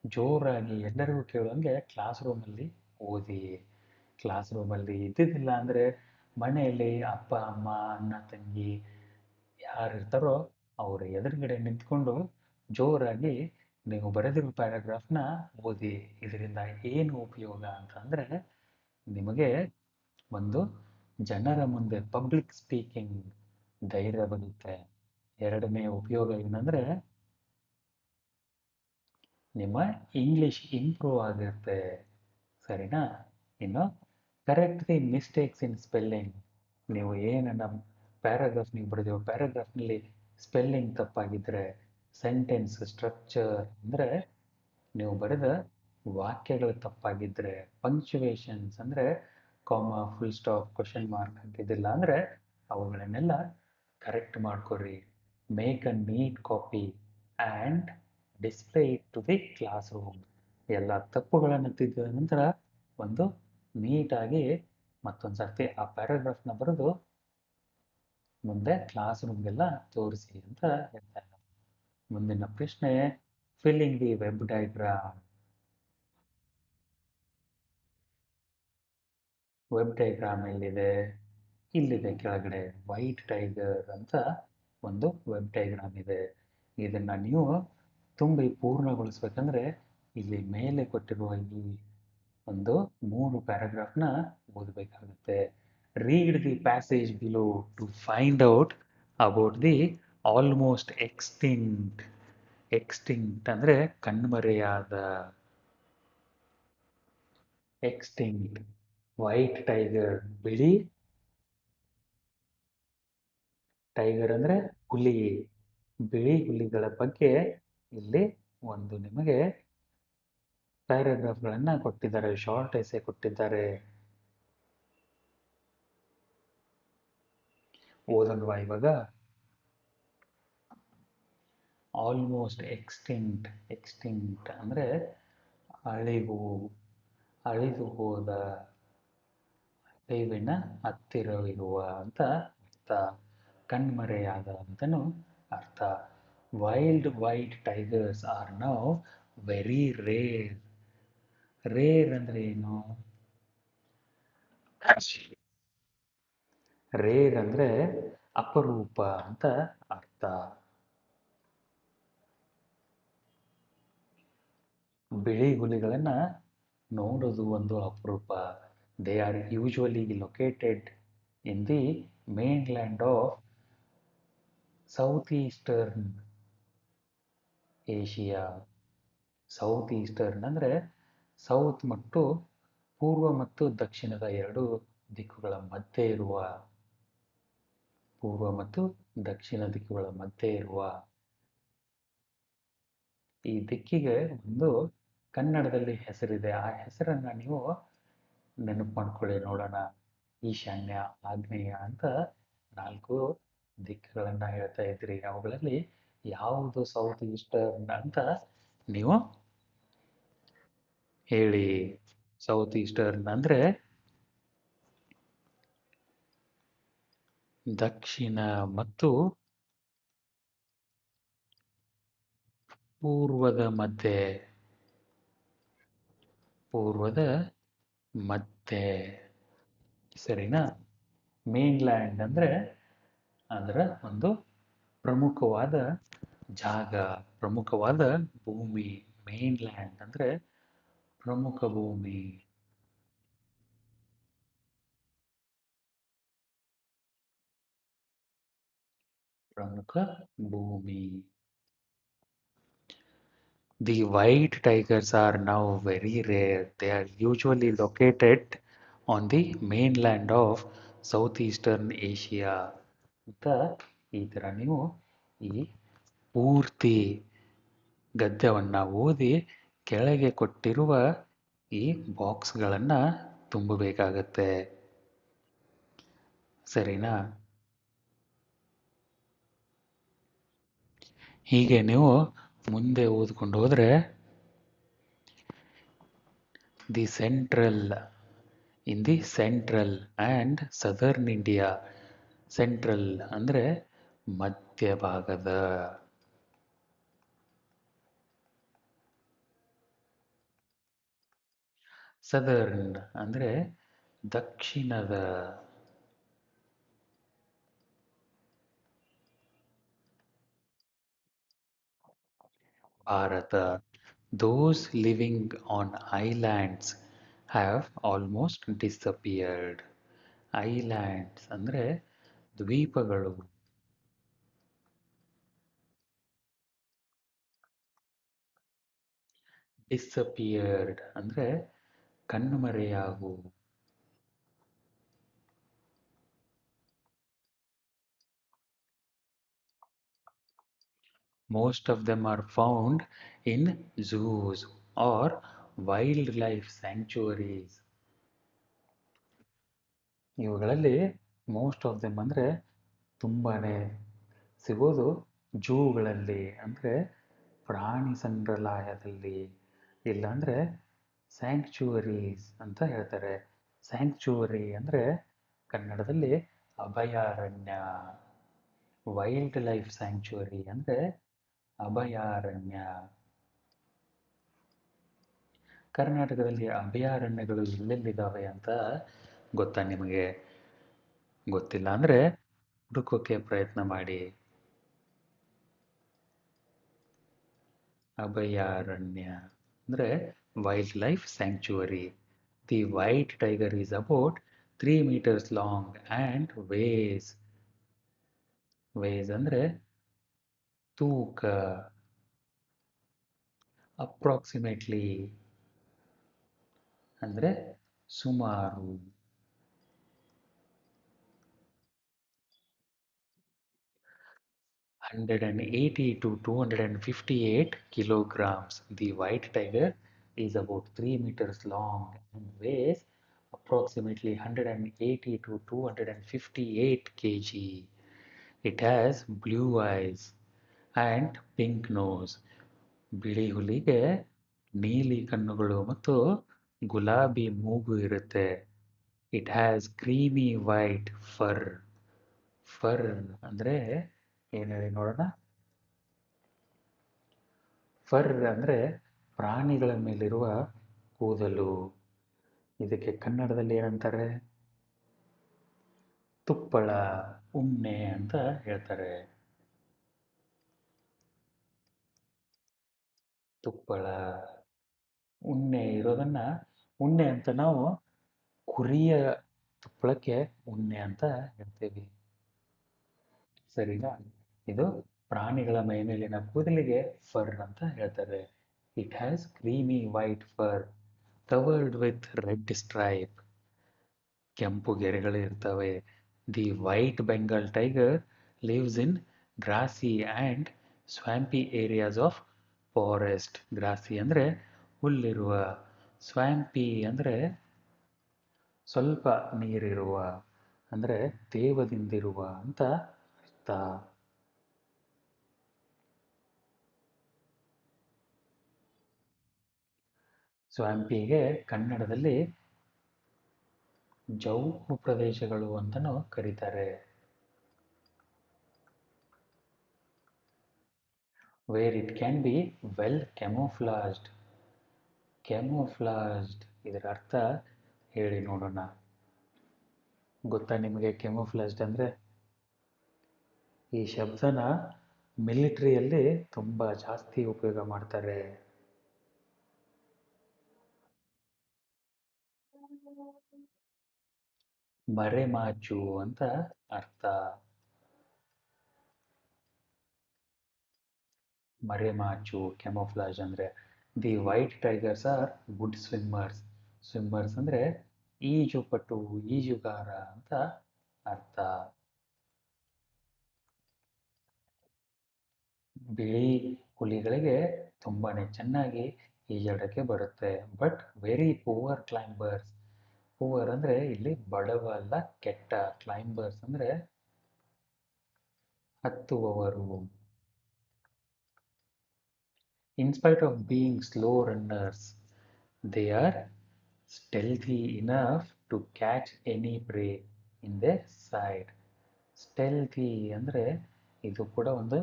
ಜೋರಾಗಿ ಎಲ್ಲರಿಗೂ ಕೇಳುವಂಗೆ ಕ್ಲಾಸ್ ರೂಮಲ್ಲಿ ಓದಿ. ಕ್ಲಾಸ್ ರೂಮಲ್ಲಿ ಇದ್ದಿದ್ದಿಲ್ಲ ಅಂದರೆ ಮನೆಯಲ್ಲಿ ಅಪ್ಪ ಅಮ್ಮ ಅಣ್ಣ ತಂಗಿ ಯಾರಿರ್ತಾರೋ ಅವರ ಎದುರುಗಡೆ ನಿಂತ್ಕೊಂಡು ಜೋರಾಗಿ ನೀವು ಬರೆದಿರೋ ಪ್ಯಾರಾಗ್ರಾಫ್ನ ಓದಿ. ಇದರಿಂದ ಏನು ಉಪಯೋಗ ಅಂತಂದರೆ ನಿಮಗೆ ಒಂದು ಜನರ ಮುಂದೆ ಪಬ್ಲಿಕ್ ಸ್ಪೀಕಿಂಗ್ ಧೈರ್ಯ ಬರುತ್ತೆ. 2ನೇ ಉಪಯೋಗ ಏನಂದರೆ ನಿಮ್ಮ ಇಂಗ್ಲೀಷ್ ಇಂಪ್ರೂವ್ ಆಗಿರುತ್ತೆ. ಸರಿನಾ? ಇನ್ನು correct the mistakes in spelling. ನೀವು ಏನನ್ನ ಪ್ಯಾರಾಗ್ರಾಫ್ ನೀವು ಬರೆದಿರೋ ಪ್ಯಾರಾಗ್ರಾಫ್ನಲ್ಲಿ ಸ್ಪೆಲ್ಲಿಂಗ್ ತಪ್ಪಾಗಿದ್ದರೆ, ಸೆಂಟೆನ್ಸ್ ಸ್ಟ್ರಕ್ಚರ್ ಅಂದರೆ ನೀವು ಬರೆದ ವಾಕ್ಯಗಳು ತಪ್ಪಾಗಿದ್ದರೆ, ಪಂಕ್ಚುವೇಷನ್ಸ್ ಅಂದರೆ comma, full stop, question mark ಹಾಕಿದ್ದಿಲ್ಲ ಅಂದರೆ ಅವುಗಳನ್ನೆಲ್ಲ ಕರೆಕ್ಟ್ ಮಾಡ್ಕೊರಿ. Make a neat copy and display it to the class room. ಎಲ್ಲ ತಪ್ಪುಗಳನ್ನು ತಿದ್ದಿದ ನಂತರ ಒಂದು ನೀಟಾಗಿ ಮತ್ತೊಂದು ಸರ್ತಿ ಆ ಪ್ಯಾರಾಗ್ರಾಫ್ನ ಬರೆದು ಮುಂದೆ ಕ್ಲಾಸ್ ರೂಮ್ಗೆಲ್ಲ ತೋರಿಸಿ ಅಂತ ಹೇಳ್ತಾ ಇದ್ದಾರೆ. ಮುಂದಿನ ಪ್ರಶ್ನೆ, filling the web diagram. Web diagram ಎಲ್ಲಿದೆ? ಇಲ್ಲಿದೆ ಕೆಳಗಡೆ. ವೈಟ್ ಟೈಗರ್ ಅಂತ ಒಂದು ವೆಬ್ ಡಯಾಗ್ರಾಮ್ ಇದೆ. ಇದನ್ನು ನೀವು ತುಂಬಿ ಪೂರ್ಣಗೊಳಿಸ್ಬೇಕಂದ್ರೆ ಇಲ್ಲಿ ಮೇಲೆ ಕೊಟ್ಟಿರುವ ಈ ಒಂದು 3 ಪ್ಯಾರಾಗ್ರಾಫ್ನ ಓದಬೇಕಾಗುತ್ತೆ. Read the passage below to find out about the almost extinct. Extinct ಅಂದರೆ ಕಣ್ಮರೆಯಾದ. ಎಕ್ಸ್ಟಿಂಕ್ಟ್. ವೈಟ್ ಟೈಗರ್ ಬಿಳಿ, ಟೈಗರ್ ಅಂದರೆ ಹುಲಿ, ಬಿಳಿ ಹುಲಿಗಳ ಬಗ್ಗೆ ಇಲ್ಲಿ ಒಂದು ನಿಮಗೆ ಪ್ಯಾರಾಗ್ರಾಫ್ಗಳನ್ನು ಕೊಟ್ಟಿದ್ದಾರೆ, ಶಾರ್ಟ್ ಎಸೆ ಕೊಟ್ಟಿದ್ದಾರೆ. ಓದಲ್ವಾ ಇವಾಗ? Almost extinct. ಎಕ್ಸ್ಟಿಂಕ್ಟ್ ಅಂದರೆ ಅಳಿದು ಹೋದ, ಅಳಿವಿನ ಹತ್ತಿರವಿರುವ ಅಂತ ಅರ್ಥ. ಕಣ್ಮರೆಯಾದ ಅಂತನೂ ಅರ್ಥ. Wild white tigers are now very rare. Rare ಅಂದ್ರೆ ಏನು? ರೇರ್ ಅಂದ್ರೆ ಅಪರೂಪ ಅಂತ ಅರ್ಥ. ಬಿಳಿ ಹುಲಿಗಳನ್ನ ನೋಡೋದು ಒಂದು ಅಪರೂಪ. They are usually located in the mainland of south eastern Asia. South eastern ಅಂದರೆ ಸೌತ್ ಮತ್ತು ಪೂರ್ವ ಮತ್ತು ದಕ್ಷಿಣದ ಎರಡು ದಿಕ್ಕುಗಳ ಮಧ್ಯೆ ಇರುವ, ಪೂರ್ವ ಮತ್ತು ದಕ್ಷಿಣ ದಿಕ್ಕುಗಳ ಮಧ್ಯೆ ಇರುವ ಈ ದಿಕ್ಕಿಗೆ ಒಂದು ಕನ್ನಡದಲ್ಲಿ ಹೆಸರಿದೆ. ಆ ಹೆಸರನ್ನ ನೀವು ನೆನಪು ಮಾಡ್ಕೊಳ್ಳಿ ನೋಡೋಣ. ಈಶಾನ್ಯ, ಆಗ್ನೇಯ ಅಂತ 4 ದಿಕ್ಕುಗಳನ್ನ ಹೇಳ್ತಾ ಇದ್ರಿ. ಅವುಗಳಲ್ಲಿ ಯಾವುದು ಸೌತ್ ಈಸ್ಟರ್ನ್ ಅಂತ ನೀವು ಹೇಳಿ. ಸೌತ್ ಈಸ್ಟರ್ನ್ ಅಂದ್ರೆ ದಕ್ಷಿಣ ಮತ್ತು ಪೂರ್ವದ ಮಧ್ಯೆ. ಪೂರ್ವದ ಮಧ್ಯೆ, ಸರಿನಾ? ಮೇನ್ಲ್ಯಾಂಡ್ ಅಂದ್ರೆ ಅದರ ಒಂದು ಪ್ರಮುಖವಾದ ಜಾಗ, ಪ್ರಮುಖವಾದ ಭೂಮಿ. ಮೇನ್ಲ್ಯಾಂಡ್ ಅಂದ್ರೆ ಪ್ರಮುಖ ಭೂಮಿ. ಪ್ರಮುಖ ಭೂಮಿ. The white tigers are now very rare. They are usually located on the mainland of Southeastern Asia. ಅಂತ ಈ ಥರ ನೀವು ಈ ಪೂರ್ತಿ ಗದ್ಯವನ್ನು ಓದಿ ಕೆಳಗೆ ಕೊಟ್ಟಿರುವ ಈ ಬಾಕ್ಸ್ಗಳನ್ನು ತುಂಬಬೇಕಾಗತ್ತೆ. ಸರಿನಾ? ಹೀಗೆ ನೀವು ಮುಂದೆ ಓದ್ಕೊಂಡು ಹೋದರೆ the central in the central and southern India. Central ಅಂದರೆ ಮಧ್ಯಭಾಗದ, ಸದರ್ನ್ ಅಂದರೆ ದಕ್ಷಿಣದ, Bharat. Those living on islands have almost disappeared. Islands ಅಂದರೆ ದ್ವೀಪಗಳು. ಡಿಸಪಿಯರ್ಡ್ ಅಂದರೆ ಕಣ್ಮರೆಯಾಗು. Most of them are found in zoos or wildlife sanctuaries. ಇವುಗಳಲ್ಲಿ ಮೋಸ್ಟ್ ಆಫ್ ದೆಮ್ ಅಂದರೆ ತುಂಬಾನೇ ಸಿಗೋದು ಜೂಗಳಲ್ಲಿ, ಅಂದರೆ ಪ್ರಾಣಿ ಸಂಗ್ರಹಾಲಯದಲ್ಲಿ, ಇಲ್ಲಾಂದರೆ ಸ್ಯಾಂಕ್ಚುವರೀಸ್ ಅಂತ ಹೇಳ್ತಾರೆ. ಸ್ಯಾಂಕ್ಚುವರಿ ಅಂದರೆ ಕನ್ನಡದಲ್ಲಿ ಅಭಯಾರಣ್ಯ. ವೈಲ್ಡ್ ಲೈಫ್ ಸ್ಯಾಂಕ್ಚುವರಿ ಅಂದರೆ ಅಭಯಾರಣ್ಯ. ಕರ್ನಾಟಕದಲ್ಲಿ ಅಭಯಾರಣ್ಯಗಳು ಎಲ್ಲೆಲ್ಲಿದ್ದಾವೆ ಅಂತ ಗೊತ್ತಾ ನಿಮಗೆ? ಗೊತ್ತಿಲ್ಲ ಅಂದರೆ ಹುಡುಕೋಕೆ ಪ್ರಯತ್ನ ಮಾಡಿ. ಅಭಯಾರಣ್ಯ ಅಂದರೆ wildlife sanctuary. The white tiger is about 3 meters long and weighs. Weighs ಅಂದರೆ ತೂಕ. ಅಪ್ರಾಕ್ಸಿಮೇಟ್ಲಿ ಅಂದರೆ ಸುಮಾರು. 180 to 258 kilograms. The white tiger is about 3 meters long and weighs approximately 180 to 258 kg. It has blue eyes and pink nose. ಬಿಳಿ ಹುಲಿಗೆ ನೀಲಿ ಕಣ್ಣುಗಳು ಮತ್ತು ಗುಲಾಬಿ ಮೂಗು ಇರುತ್ತೆ. It has creamy white fur. Fur ಅಂದರೆ ಏನು ಹೇಳಿ ನೋಡೋಣ. ಫರ್ ಅಂದರೆ ಪ್ರಾಣಿಗಳ ಮೇಲಿರುವ ಕೂದಲು. ಇದಕ್ಕೆ ಕನ್ನಡದಲ್ಲಿ ಏನಂತಾರೆ? ತುಪ್ಪಳ, ಉಣ್ಣೆ ಅಂತ ಹೇಳ್ತಾರೆ. ತುಪ್ಪಳ, ಉಣ್ಣೆ ಇರೋದನ್ನ ಉಣ್ಣೆ ಅಂತ ನಾವು ಕುರಿಯ ತುಪ್ಪಳಕ್ಕೆ ಉಣ್ಣೆ ಅಂತ ಹೇಳ್ತೀವಿ. ಸರಿನಾ? ಇದು ಪ್ರಾಣಿಗಳ ಮೈಮೇಲಿನ ಕೂದಲಿಗೆ ಫರ್ ಅಂತ ಹೇಳ್ತಾರೆ. It has creamy white fur covered with red stripe. ಕೆಂಪು ಗೆರೆಗಳು ಇರ್ತವೆ. The white Bengal tiger lives in grassy and swampy areas of forest. Grassy ಅಂದರೆ ಹುಲ್ಲಿರುವ, ಸ್ವ್ಯಾಂಪಿ ಅಂದರೆ ಸ್ವಲ್ಪ ನೀರಿರುವ, ಅಂದರೆ ತೇವದಿಂದಿರುವ ಅಂತ ಅರ್ಥ. ಸ್ವ್ಯಾಂಪಿಗೆ ಕನ್ನಡದಲ್ಲಿ ಜೌಗು ಪ್ರದೇಶಗಳು ಅಂತಲೂ ಕರೀತಾರೆ. Where it can be well camouflaged. Camouflaged ಇದರ ಅರ್ಥ ಹೇಳಿ ನೋಡೋಣ. ಗೊತ್ತಾ ನಿಮಗೆ ಕ್ಯಾಮೋಫ್ಲಾಜ್ಡ್ ಅಂದರೆ? ಈ ಶಬ್ದನ ಮಿಲಿಟರಿಯಲ್ಲಿ ತುಂಬ ಜಾಸ್ತಿ ಉಪಯೋಗ ಮಾಡ್ತಾರೆ. ಮರೆಮಾಚು ಅಂತ ಅರ್ಥ. ಮರೆಮಾಚು, ಕ್ಯಾಮೋಫ್ಲಾಜ್ ಅಂದರೆ. The white tigers are good swimmers. Swimmers ಅಂದರೆ ಈಜುಪಟು, ಈಜುಗಾರ ಅಂತ ಅರ್ಥ. ಬಿಳಿ ಹುಲಿಗಳಿಗೆ ತುಂಬಾನೇ ಚೆನ್ನಾಗಿ ಈಜಾಡಕ್ಕೆ ಬರುತ್ತೆ. But very poor climbers. Poor ಅಂದರೆ ಇಲ್ಲಿ ಬಡವ ಅಲ್ಲ, ಕೆಟ್ಟ. ಕ್ಲೈಂಬರ್ಸ್ ಅಂದರೆ ಹತ್ತುವವರು. In spite of being slow runners, they are stealthy enough to catch any prey in their sight. ಸ್ಟೆಲ್ತಿ ಅಂದರೆ ಇದು ಕೂಡ ಒಂದು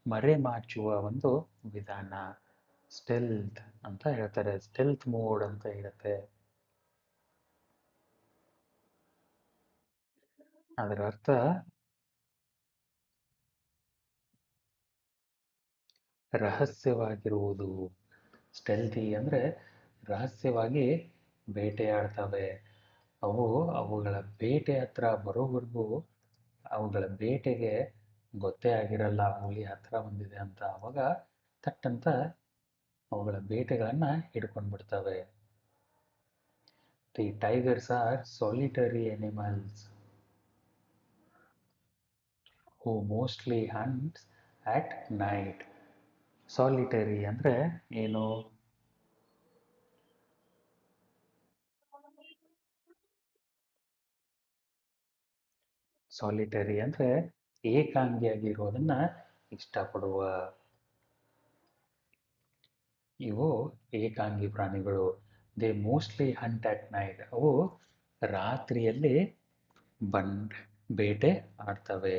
ಮರೆಮಾಚುವ ಒಂದು ವಿಧಾನ. ಸ್ಟೆಲ್ತ್ ಅಂತ ಹೇಳ್ತಾರೆ. ಸ್ಟೆಲ್ತ್ ಮೋಡ್ ಅಂತ ಇರುತ್ತೆ. ಅದರ ಅರ್ಥ ರಹಸ್ಯವಾಗಿರುವುದು. ಸ್ಟೆಲ್ತಿ ಅಂದರೆ ರಹಸ್ಯವಾಗಿ ಬೇಟೆಯಾಡ್ತವೆ. ಅವು ಅವುಗಳ ಬೇಟೆ ಹತ್ರ ಬರೋವರೆಗೂ ಅವುಗಳ ಬೇಟೆಗೆ ಗೊತ್ತೇ ಆಗಿರಲ್ಲ ಹುಲಿ ಹತ್ರ ಬಂದಿದೆ ಅಂತ. ಅವಾಗ ತಟ್ಟಂತ ಅವುಗಳ ಬೇಟೆಗಳನ್ನು ಹಿಡ್ಕೊಂಡು ಬಿಡ್ತವೆ. The tigers are solitary animals who mostly hunts at night. Solitary ಅಂದರೆ ಏನು? ಸಾಲಿಟರಿ ಅಂದರೆ ಏಕಾಂಗಿಯಾಗಿರೋದನ್ನ ಇಷ್ಟಪಡುವ. ಇವು ಏಕಾಂಗಿ ಪ್ರಾಣಿಗಳು. They mostly hunt at night. ಅವು ರಾತ್ರಿಯಲ್ಲಿ ಬೇಟೆ ಆಡ್ತವೆ.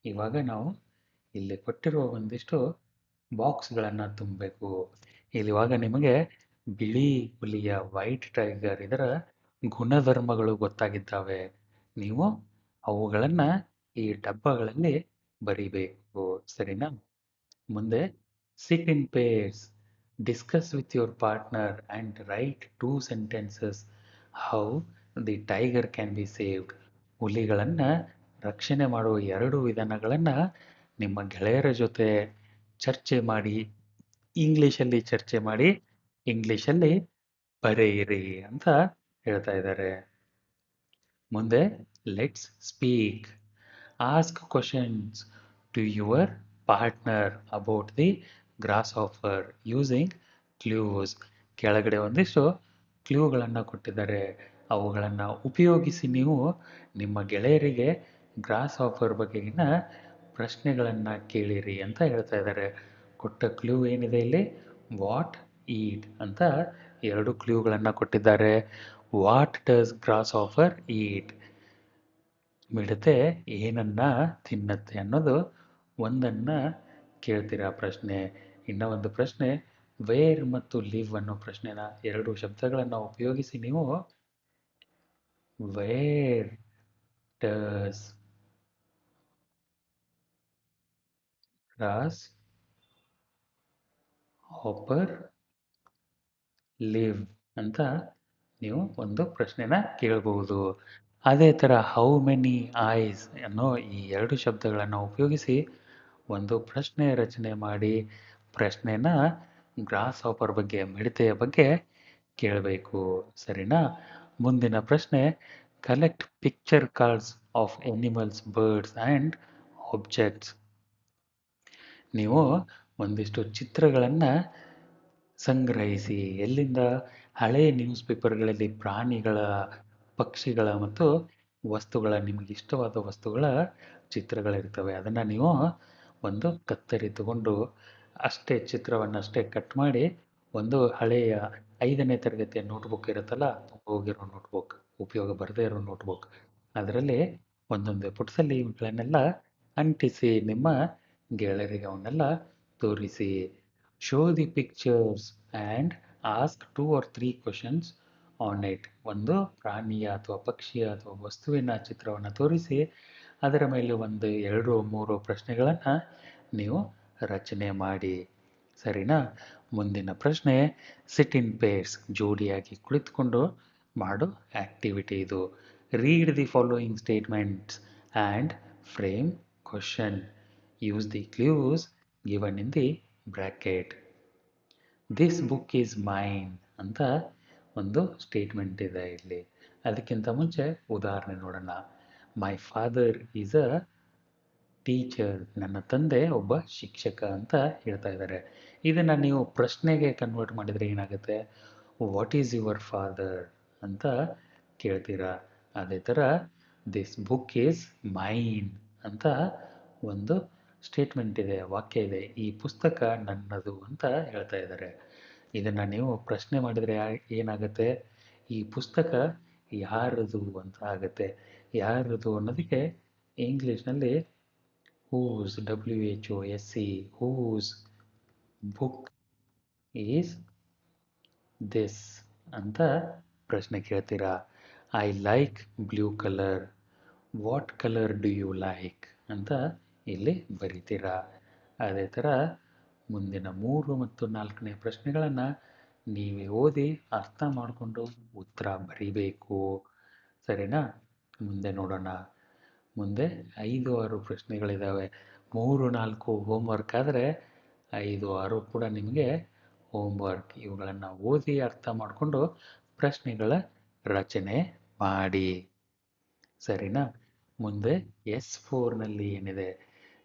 ಇವಾಗ ನಾವು ಇಲ್ಲಿ ಕೊಟ್ಟಿರುವ ಒಂದಿಷ್ಟು ಬಾಕ್ಸ್ಗಳನ್ನು ತುಂಬಬೇಕು. ಇವಾಗ ನಿಮಗೆ ಬಿಳಿ ಹುಲಿಯ ವೈಟ್ ಟೈಗರ್ ಇದರ ಗುಣಧರ್ಮಗಳು ಗೊತ್ತಾಗಿದ್ದಾವೆ. ನೀವು ಅವುಗಳನ್ನು ಈ ಡಬ್ಬಗಳಲ್ಲಿ ಬರಿಬೇಕು. ಸರಿನಾ? ಮುಂದೆ sit in pairs, discuss with your partner and write 2 sentences how the tiger can be saved. ಹುಲಿಗಳನ್ನು ರಕ್ಷಣೆ ಮಾಡುವ 2 ವಿಧಾನಗಳನ್ನು ನಿಮ್ಮ ಗೆಳೆಯರ ಜೊತೆ ಚರ್ಚೆ ಮಾಡಿ, ಇಂಗ್ಲೀಷಲ್ಲಿ ಚರ್ಚೆ ಮಾಡಿ, ಇಂಗ್ಲೀಷಲ್ಲಿ ಬರೆಯಿರಿ ಅಂತ ಹೇಳ್ತಾ ಇದ್ದಾರೆ. ಮುಂದೆ let's speak. Ask questions to your partner about the grasshopper using clues. ಕೆಳಗಡೆ ಒಂದಿಷ್ಟು ಕ್ಲೂಗಳನ್ನು ಕೊಟ್ಟಿದ್ದಾರೆ. ಅವುಗಳನ್ನು ಉಪಯೋಗಿಸಿ ನೀವು ನಿಮ್ಮ ಗೆಳೆಯರಿಗೆ ಗ್ರಾಸ್ ಆಫರ್ ಬಗೆಗಿನ ಪ್ರಶ್ನೆಗಳನ್ನು ಕೇಳಿರಿ ಅಂತ ಹೇಳ್ತಾ ಇದ್ದಾರೆ. ಕೊಟ್ಟ ಕ್ಲೂ ಏನಿದೆ ಇಲ್ಲಿ? ವಾಟ್, ಈಟ್ ಅಂತ 2 ಕ್ಲೂಗಳನ್ನು ಕೊಟ್ಟಿದ್ದಾರೆ. ವಾಟ್ ಡಸ್ ಗ್ರಾಸ್ ಆಫರ್ ಈಟ್? ಮಿಡತೆ ಏನನ್ನ ತಿನ್ನತ್ತೆ ಅನ್ನೋದು ಒಂದನ್ನ ಕೇಳ್ತೀರಾ ಪ್ರಶ್ನೆ. ಇನ್ನ ಒಂದು ಪ್ರಶ್ನೆ ವೇರ್ ಮತ್ತು ಲಿವ್ ಅನ್ನೋ ಪ್ರಶ್ನೆನ ಎರಡು ಶಬ್ದಗಳನ್ನ ಉಪಯೋಗಿಸಿ ನೀವು where does grasshopper live ಅಂತ ನೀವು ಒಂದು ಪ್ರಶ್ನೆನ ಕೇಳಬಹುದು. ಅದೇ ಥರ ಹೌ ಮೆನಿ ಐಸ್ ಅನ್ನೋ ಈ ಎರಡು ಶಬ್ದಗಳನ್ನು ಉಪಯೋಗಿಸಿ ಒಂದು ಪ್ರಶ್ನೆ ರಚನೆ ಮಾಡಿ ಪ್ರಶ್ನೆನ ಗ್ರಾಸ್ ಹಾಪರ್ ಬಗ್ಗೆ ಮಿಡತೆಯ ಬಗ್ಗೆ ಕೇಳಬೇಕು. ಸರಿನಾ? ಮುಂದಿನ ಪ್ರಶ್ನೆ collect picture cards of animals birds and objects. ನೀವು ಒಂದಿಷ್ಟು ಚಿತ್ರಗಳನ್ನು ಸಂಗ್ರಹಿಸಿ. ಎಲ್ಲಿಂದ? ಹಳೆಯ ನ್ಯೂಸ್ ಪೇಪರ್ಗಳಲ್ಲಿ ಪ್ರಾಣಿಗಳ, ಪಕ್ಷಿಗಳ ಮತ್ತು ವಸ್ತುಗಳ, ನಿಮಗೆ ಇಷ್ಟವಾದ ವಸ್ತುಗಳ ಚಿತ್ರಗಳಿರ್ತವೆ. ಅದನ್ನು ನೀವು ಒಂದು ಕತ್ತರಿ ತಗೊಂಡು ಅಷ್ಟೇ ಚಿತ್ರವನ್ನು ಅಷ್ಟೇ ಕಟ್ ಮಾಡಿ ಒಂದು ಹಳೆಯ 5ನೇ ತರಗತಿಯ ನೋಟ್ಬುಕ್ ಇರುತ್ತಲ್ಲ, ಹೋಗಿರೋ ನೋಟ್ಬುಕ್, ಉಪಯೋಗ ಬರದೇ ಇರೋ ನೋಟ್ಬುಕ್, ಅದರಲ್ಲಿ ಒಂದೊಂದೇ ಪುಟದಲ್ಲಿ ಇವುಗಳನ್ನೆಲ್ಲ ಅಂಟಿಸಿ ನಿಮ್ಮ ಗೆಳೆಯರಿಗೆ ಅವನ್ನೆಲ್ಲ ತೋರಿಸಿ. Show the pictures and ask 2 or 3 questions on it. ಒಂದು ಪ್ರಾಣಿಯ ಅಥವಾ ಪಕ್ಷಿಯ ಅಥವಾ ವಸ್ತುವಿನ ಚಿತ್ರವನ್ನು ತೋರಿಸಿ ಅದರ ಮೇಲೆ ಒಂದು 2-3 ಪ್ರಶ್ನೆಗಳನ್ನು ನೀವು ರಚನೆ ಮಾಡಿ. ಸರಿನಾ? ಮುಂದಿನ ಪ್ರಶ್ನೆ ಸಿಟ್ ಇನ್ ಪೇರ್ಸ್, ಜೋಡಿಯಾಗಿ ಕುಳಿತುಕೊಂಡು ಮಾಡೋ ಆಕ್ಟಿವಿಟಿ ಇದು. Read the following statements and frame question. Use the clues given in the bracket. This book is mine ಅಂತ ಒಂದು ಸ್ಟೇಟ್ಮೆಂಟ್ ಇದೆ ಇಲ್ಲಿ. ಅದಕ್ಕಿಂತ ಮುಂಚೆ ಉದಾಹರಣೆ ನೋಡೋಣ. My father is a teacher. ನನ್ನ ತಂದೆ ಒಬ್ಬ ಶಿಕ್ಷಕ ಅಂತ ಹೇಳ್ತಾ ಇದ್ದಾರೆ. ಇದನ್ನು ನೀವು ಪ್ರಶ್ನೆಗೆ ಕನ್ವರ್ಟ್ ಮಾಡಿದರೆ ಏನಾಗುತ್ತೆ? ವಾಟ್ ಈಸ್ ಯುವರ್ ಫಾದರ್ ಅಂತ ಕೇಳ್ತೀರಾ. ಅದೇ ಥರ ದಿಸ್ ಬುಕ್ ಈಸ್ ಮೈನ್ ಅಂತ ಒಂದು ಸ್ಟೇಟ್ಮೆಂಟ್ ಇದೆ, ವಾಕ್ಯ ಇದೆ. ಈ ಪುಸ್ತಕ ನನ್ನದು ಅಂತ ಹೇಳ್ತಾ ಇದ್ದಾರೆ. ಇದನ್ನು ನೀವು ಪ್ರಶ್ನೆ ಮಾಡಿದರೆ ಏನಾಗುತ್ತೆ? ಈ ಪುಸ್ತಕ ಯಾರದು ಅಂತ ಆಗುತ್ತೆ. ಯಾರದು ಅನ್ನೋದಕ್ಕೆ ಇಂಗ್ಲೀಷ್ನಲ್ಲಿ whose, WHOSE, whose book is this ಅಂತ ಪ್ರಶ್ನೆ ಕೇಳ್ತೀರಾ. I like blue colour. What colour do you like ಅಂತ ಇಲ್ಲಿ ಬರಿತೀರಾ. ಅದೇ ಥರ ಮುಂದಿನ 3 ಮತ್ತು 4ನೇ ಪ್ರಶ್ನೆಗಳನ್ನು ನೀವೇ ಓದಿ ಅರ್ಥ ಮಾಡಿಕೊಂಡು ಉತ್ತರ ಬರೀಬೇಕು. ಸರಿನಾ? ಮುಂದೆ ನೋಡೋಣ. ಮುಂದೆ 5-6 ಪ್ರಶ್ನೆಗಳಿದ್ದಾವೆ. 3-4 ಹೋಮ್ವರ್ಕ್ ಆದರೆ 5-6 ಕೂಡ ನಿಮಗೆ ಹೋಮ್ವರ್ಕ್. ಇವುಗಳನ್ನು ಓದಿ ಅರ್ಥ ಮಾಡಿಕೊಂಡು ಪ್ರಶ್ನೆಗಳ ರಚನೆ ಮಾಡಿ. ಸರಿನಾ? ಮುಂದೆ S4ನಲ್ಲಿ ಏನಿದೆ?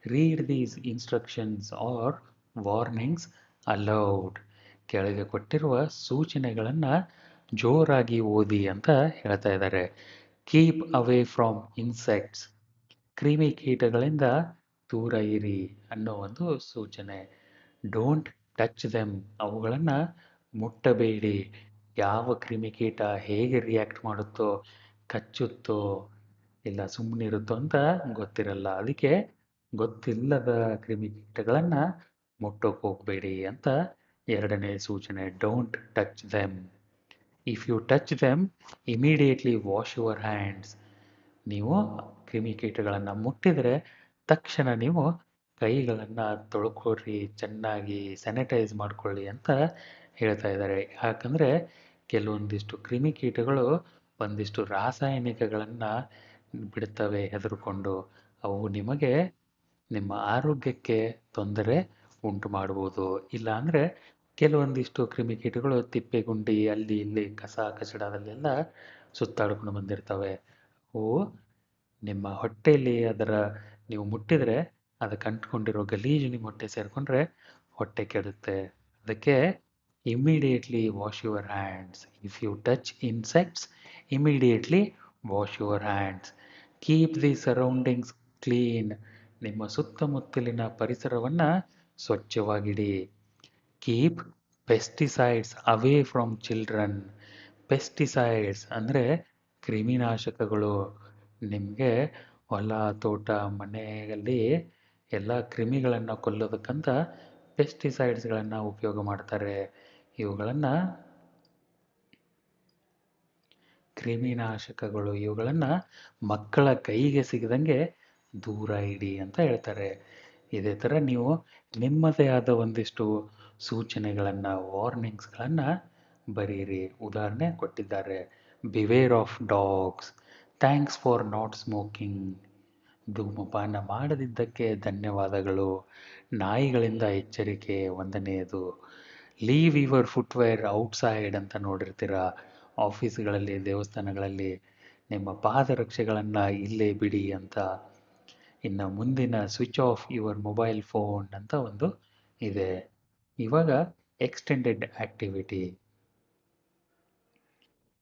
Read these instructions or warnings aloud. ಕೆಳಗೆ ಕೊಟ್ಟಿರುವ ಸೂಚನೆಗಳನ್ನು ಜೋರಾಗಿ ಓದಿ ಅಂತ ಹೇಳ್ತಾ ಇದ್ದಾರೆ. Keep away from insects. ಕ್ರಿಮಿಕೀಟಗಳಿಂದ ದೂರ ಇರಿ ಅನ್ನೋ ಒಂದು ಸೂಚನೆ. Don't touch them. ಅವುಗಳನ್ನು ಮುಟ್ಟಬೇಡಿ. ಯಾವ ಕ್ರಿಮಿಕೀಟ ಹೇಗೆ ರಿಯಾಕ್ಟ್ ಮಾಡುತ್ತೋ, ಕಚ್ಚುತ್ತೋ ಇಲ್ಲ ಸುಮ್ಮನಿರುತ್ತೋ ಅಂತ ಗೊತ್ತಿರಲ್ಲ. ಅದಕ್ಕೆ ಗೊತ್ತಿಲ್ಲದ ಕ್ರಿಮಿಕೀಟಗಳನ್ನು ಮುಟ್ಟೋಕೆ ಹೋಗಬೇಡಿ ಅಂತ 2ನೇ ಸೂಚನೆ. Don't touch them. If you touch them immediately wash your hands. ನೀವು ಕ್ರಿಮಿಕೀಟಗಳನ್ನು ಮುಟ್ಟಿದರೆ ತಕ್ಷಣ ನೀವು ಕೈಗಳನ್ನು ತೊಳ್ಕೊಳ್ರಿ, ಚೆನ್ನಾಗಿ ಸ್ಯಾನಿಟೈಸ್ ಮಾಡ್ಕೊಳ್ಳಿ ಅಂತ ಹೇಳ್ತಾ ಇದ್ದಾರೆ. ಯಾಕಂದರೆ ಕೆಲವೊಂದಿಷ್ಟು ಕ್ರಿಮಿಕೀಟಗಳು ಒಂದಿಷ್ಟು ರಾಸಾಯನಿಕಗಳನ್ನು ಬಿಡ್ತವೆ ಹೆದರ್ಕೊಂಡು. ಅವು ನಿಮಗೆ ನಿಮ್ಮ ಆರೋಗ್ಯಕ್ಕೆ ತೊಂದರೆ ಉಂಟು ಮಾಡ್ಬೋದು. ಇಲ್ಲ ಅಂದರೆ ಕೆಲವೊಂದಿಷ್ಟು ಕ್ರಿಮಿಕೀಟಗಳು ತಿಪ್ಪೆಗುಂಡಿ ಅಲ್ಲಿ ಇಲ್ಲಿ ಕಸ ಕಚಡದಲ್ಲೆಲ್ಲ ಸುತ್ತಾಡ್ಕೊಂಡು ಬಂದಿರ್ತವೆ. ಅವು ನಿಮ್ಮ ಹೊಟ್ಟೆಯಲ್ಲಿ ನೀವು ಮುಟ್ಟಿದರೆ ಅದಕ್ಕೆ ಅಂಟ್ಕೊಂಡಿರೋ ಗಲೀಜು ನಿಮ್ಮ ಹೊಟ್ಟೆ ಸೇರಿಕೊಂಡ್ರೆ ಹೊಟ್ಟೆ ಕೆಡುತ್ತೆ. ಅದಕ್ಕೆ immediately wash your hands. If you touch insects immediately wash your hands. Keep the surroundings clean. ನಿಮ್ಮ ಸುತ್ತಮುತ್ತಲಿನ ಪರಿಸರವನ್ನು ಸ್ವಚ್ಛವಾಗಿಡಿ. Keep pesticides away from children. Pesticides ಅಂದರೆ ಕ್ರಿಮಿನಾಶಕಗಳು. ನಿಮಗೆ ಹೊಲ ತೋಟ ಮನೆಯಲ್ಲಿ ಎಲ್ಲ ಕ್ರಿಮಿಗಳನ್ನು ಕೊಲ್ಲೋದಕ್ಕಂತ ಪೆಸ್ಟಿಸೈಡ್ಸ್ಗಳನ್ನು ಉಪಯೋಗ ಮಾಡ್ತಾರೆ. ಇವುಗಳನ್ನು ಕ್ರಿಮಿನಾಶಕಗಳು ಇವುಗಳನ್ನು ಮಕ್ಕಳ ಕೈಗೆ ಸಿಗದಂಗೆ ದೂರ ಇಡಿ ಅಂತ ಹೇಳ್ತಾರೆ. ಇದೇ ಥರ ನೀವು ನಿಮ್ಮದೇ ಆದ ಒಂದಿಷ್ಟು ಸೂಚನೆಗಳನ್ನು ವಾರ್ನಿಂಗ್ಸ್ಗಳನ್ನು ಬರೀರಿ. ಉದಾಹರಣೆ ಕೊಟ್ಟಿದ್ದಾರೆ: beware of dogs, thanks for not smoking, ಧೂಮಪಾನ ಮಾಡದಿದ್ದಕ್ಕೆ ಧನ್ಯವಾದಗಳು, ನಾಯಿಗಳಿಂದ ಎಚ್ಚರಿಕೆ ಒಂದನೆಯದು, ಲೀವ್ ಯುವರ್ ಫುಟ್ವೇರ್ ಔಟ್ಸೈಡ್ ಅಂತ ನೋಡಿರ್ತೀರ. ಆಫೀಸ್ಗಳಲ್ಲಿ ದೇವಸ್ಥಾನಗಳಲ್ಲಿ ನಿಮ್ಮ ಪಾದರಕ್ಷೆಗಳನ್ನು ಇಲ್ಲೇ ಬಿಡಿ ಅಂತ. ಇನ್ನು ಮುಂದಿನ switch off your mobile phone ಅಂತ ಒಂದು ಇದೆ. ಇವಾಗ extended activity.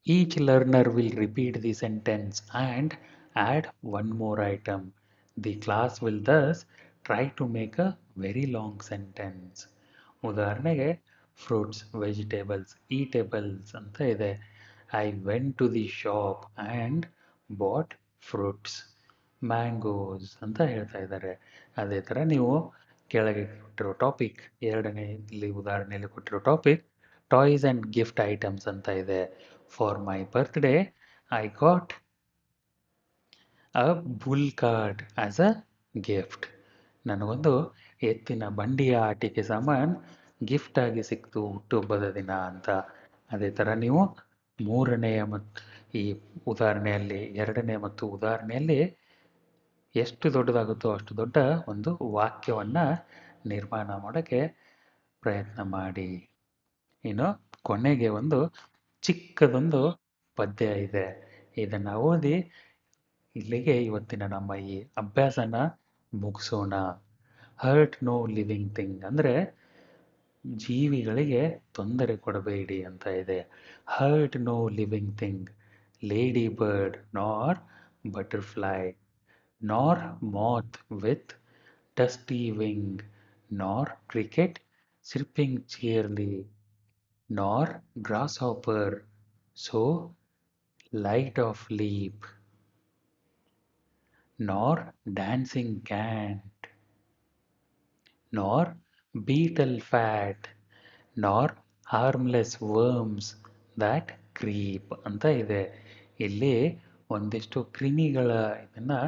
Each learner will repeat the sentence and add one more item. The class will thus try to make a very long sentence. ಉದಾಹರಣೆಗೆ ಫ್ರೂಟ್ಸ್, ವೆಜಿಟೇಬಲ್ಸ್, ಈಟೇಬಲ್ಸ್ ಅಂತ ಇದೆ. I went to the shop and bought fruits, mangoes ಅಂತ ಹೇಳ್ತಾ ಇದ್ದಾರೆ. ಅದೇ ಥರ ನೀವು ಕೆಳಗೆ ಕೊಟ್ಟಿರೋ ಟಾಪಿಕ್, ಎರಡನೇ ಇಲ್ಲಿ ಉದಾಹರಣೆಯಲ್ಲಿ ಕೊಟ್ಟಿರೋ topic toys and gift items ಅಂತ ಇದೆ. For my birthday I got a bull cart as a gift. ನನಗೊಂದು ಎತ್ತಿನ ಬಂಡಿಯ ಆಟಿಕೆ ಸಾಮಾನು ಗಿಫ್ಟ್ ಆಗಿ ಸಿಕ್ತು ಹುಟ್ಟುಹಬ್ಬದ ದಿನ ಅಂತ. ಅದೇ ಥರ ನೀವು ಮೂರನೆಯ ಮತ್ತು ಈ ಉದಾಹರಣೆಯಲ್ಲಿ, ಎರಡನೇ ಮತ್ತು ಉದಾಹರಣೆಯಲ್ಲಿ ಎಷ್ಟು ದೊಡ್ಡದಾಗುತ್ತೋ ಅಷ್ಟು ದೊಡ್ಡ ಒಂದು ವಾಕ್ಯವನ್ನು ನಿರ್ಮಾಣ ಮಾಡೋಕ್ಕೆ ಪ್ರಯತ್ನ ಮಾಡಿ. ಇನ್ನು ಕೊನೆಗೆ ಒಂದು ಚಿಕ್ಕದೊಂದು ಪದ್ಯ ಇದೆ. ಇದನ್ನು ಓದಿ ಇಲ್ಲಿಗೆ ಇವತ್ತಿನ ನಮ್ಮ ಈ ಅಭ್ಯಾಸನ ಮುಗಿಸೋಣ. ಹರ್ಟ್ ನೋ ಲಿವಿಂಗ್ ಥಿಂಗ್ ಅಂದರೆ ಜೀವಿಗಳಿಗೆ ತೊಂದರೆ ಕೊಡಬೇಡಿ ಅಂತ ಇದೆ. Hurt no living thing, ladybird nor butterfly, nor moth with dusty wing, nor cricket chirping cheerily, nor grasshopper so light of leap, nor dancing ant, nor beetle fat, nor harmless worms that creep ಅಂತ ಇದೆ. ಇಲ್ಲಿ ಒಂದಿಷ್ಟು ಕ್ರಿಮಿಗಳ ಇದನ್ನು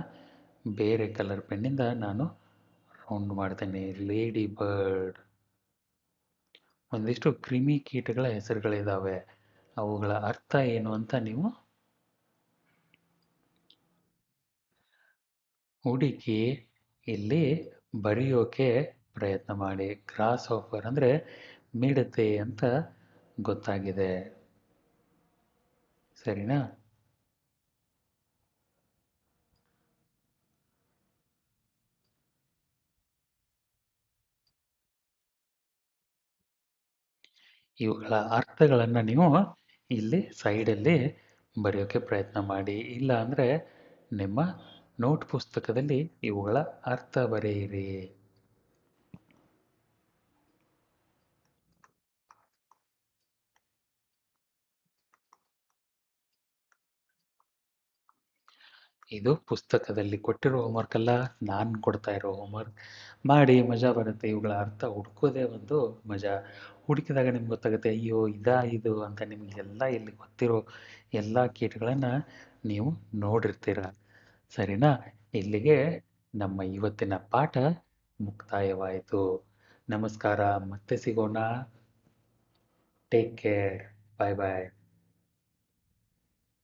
ಬೇರೆ colour ಪೆನ್ನಿಂದ ನಾನು round ಮಾಡ್ತೇನೆ. Lady bird, ಒಂದಿಷ್ಟು ಕ್ರಿಮಿ ಕೀಟಗಳ ಹೆಸರುಗಳಿದ್ದಾವೆ. ಅವುಗಳ ಅರ್ಥ ಏನು ಅಂತ ನೀವು ಹುಡುಕಿ ಇಲ್ಲಿ ಬರೆಯೋಕೆ ಪ್ರಯತ್ನ ಮಾಡಿ. ಗ್ರಾಸ್ ಹಾಪರ್ ಅಂದರೆ ಮಿಡತೆ ಅಂತ ಗೊತ್ತಾಗಿದೆ, ಸರಿನಾ? ಇವುಗಳ ಅರ್ಥಗಳನ್ನು ನೀವು ಇಲ್ಲಿ ಸೈಡಲ್ಲಿ ಬರೆಯೋಕ್ಕೆ ಪ್ರಯತ್ನ ಮಾಡಿ. ಇಲ್ಲ ಅಂದರೆ ನಿಮ್ಮ ನೋಟ್ ಪುಸ್ತಕದಲ್ಲಿ ಇವುಗಳ ಅರ್ಥ ಬರೆಯಿರಿ. ಇದು ಪುಸ್ತಕದಲ್ಲಿ ಕೊಟ್ಟಿರೋ ಹೋಮ್ವರ್ಕ್ ಅಲ್ಲ, ನಾನು ಕೊಡ್ತಾ ಇರೋ ಹೋಮ್ವರ್ಕ್. ಮಾಡಿ, ಮಜಾ ಬರುತ್ತೆ. ಇವುಗಳ ಅರ್ಥ ಹುಡ್ಕೋದೇ ಒಂದು ಮಜಾ. ಹುಡುಕಿದಾಗ ನಿಮ್ಗೆ ಗೊತ್ತಾಗುತ್ತೆ, ಅಯ್ಯೋ ಇದು ಅಂತ. ನಿಮಗೆಲ್ಲ ಇಲ್ಲಿ ಗೊತ್ತಿರೋ ಎಲ್ಲ ಕೀಟಗಳನ್ನು ನೀವು ನೋಡಿರ್ತೀರ, ಸರಿನಾ? ಇಲ್ಲಿಗೆ ನಮ್ಮ ಇವತ್ತಿನ ಪಾಠ ಮುಕ್ತಾಯವಾಯಿತು. ನಮಸ್ಕಾರ, ಮತ್ತೆ ಸಿಗೋಣ. ಟೇಕ್ ಕೇರ್, ಬಾಯ್ ಬಾಯ್.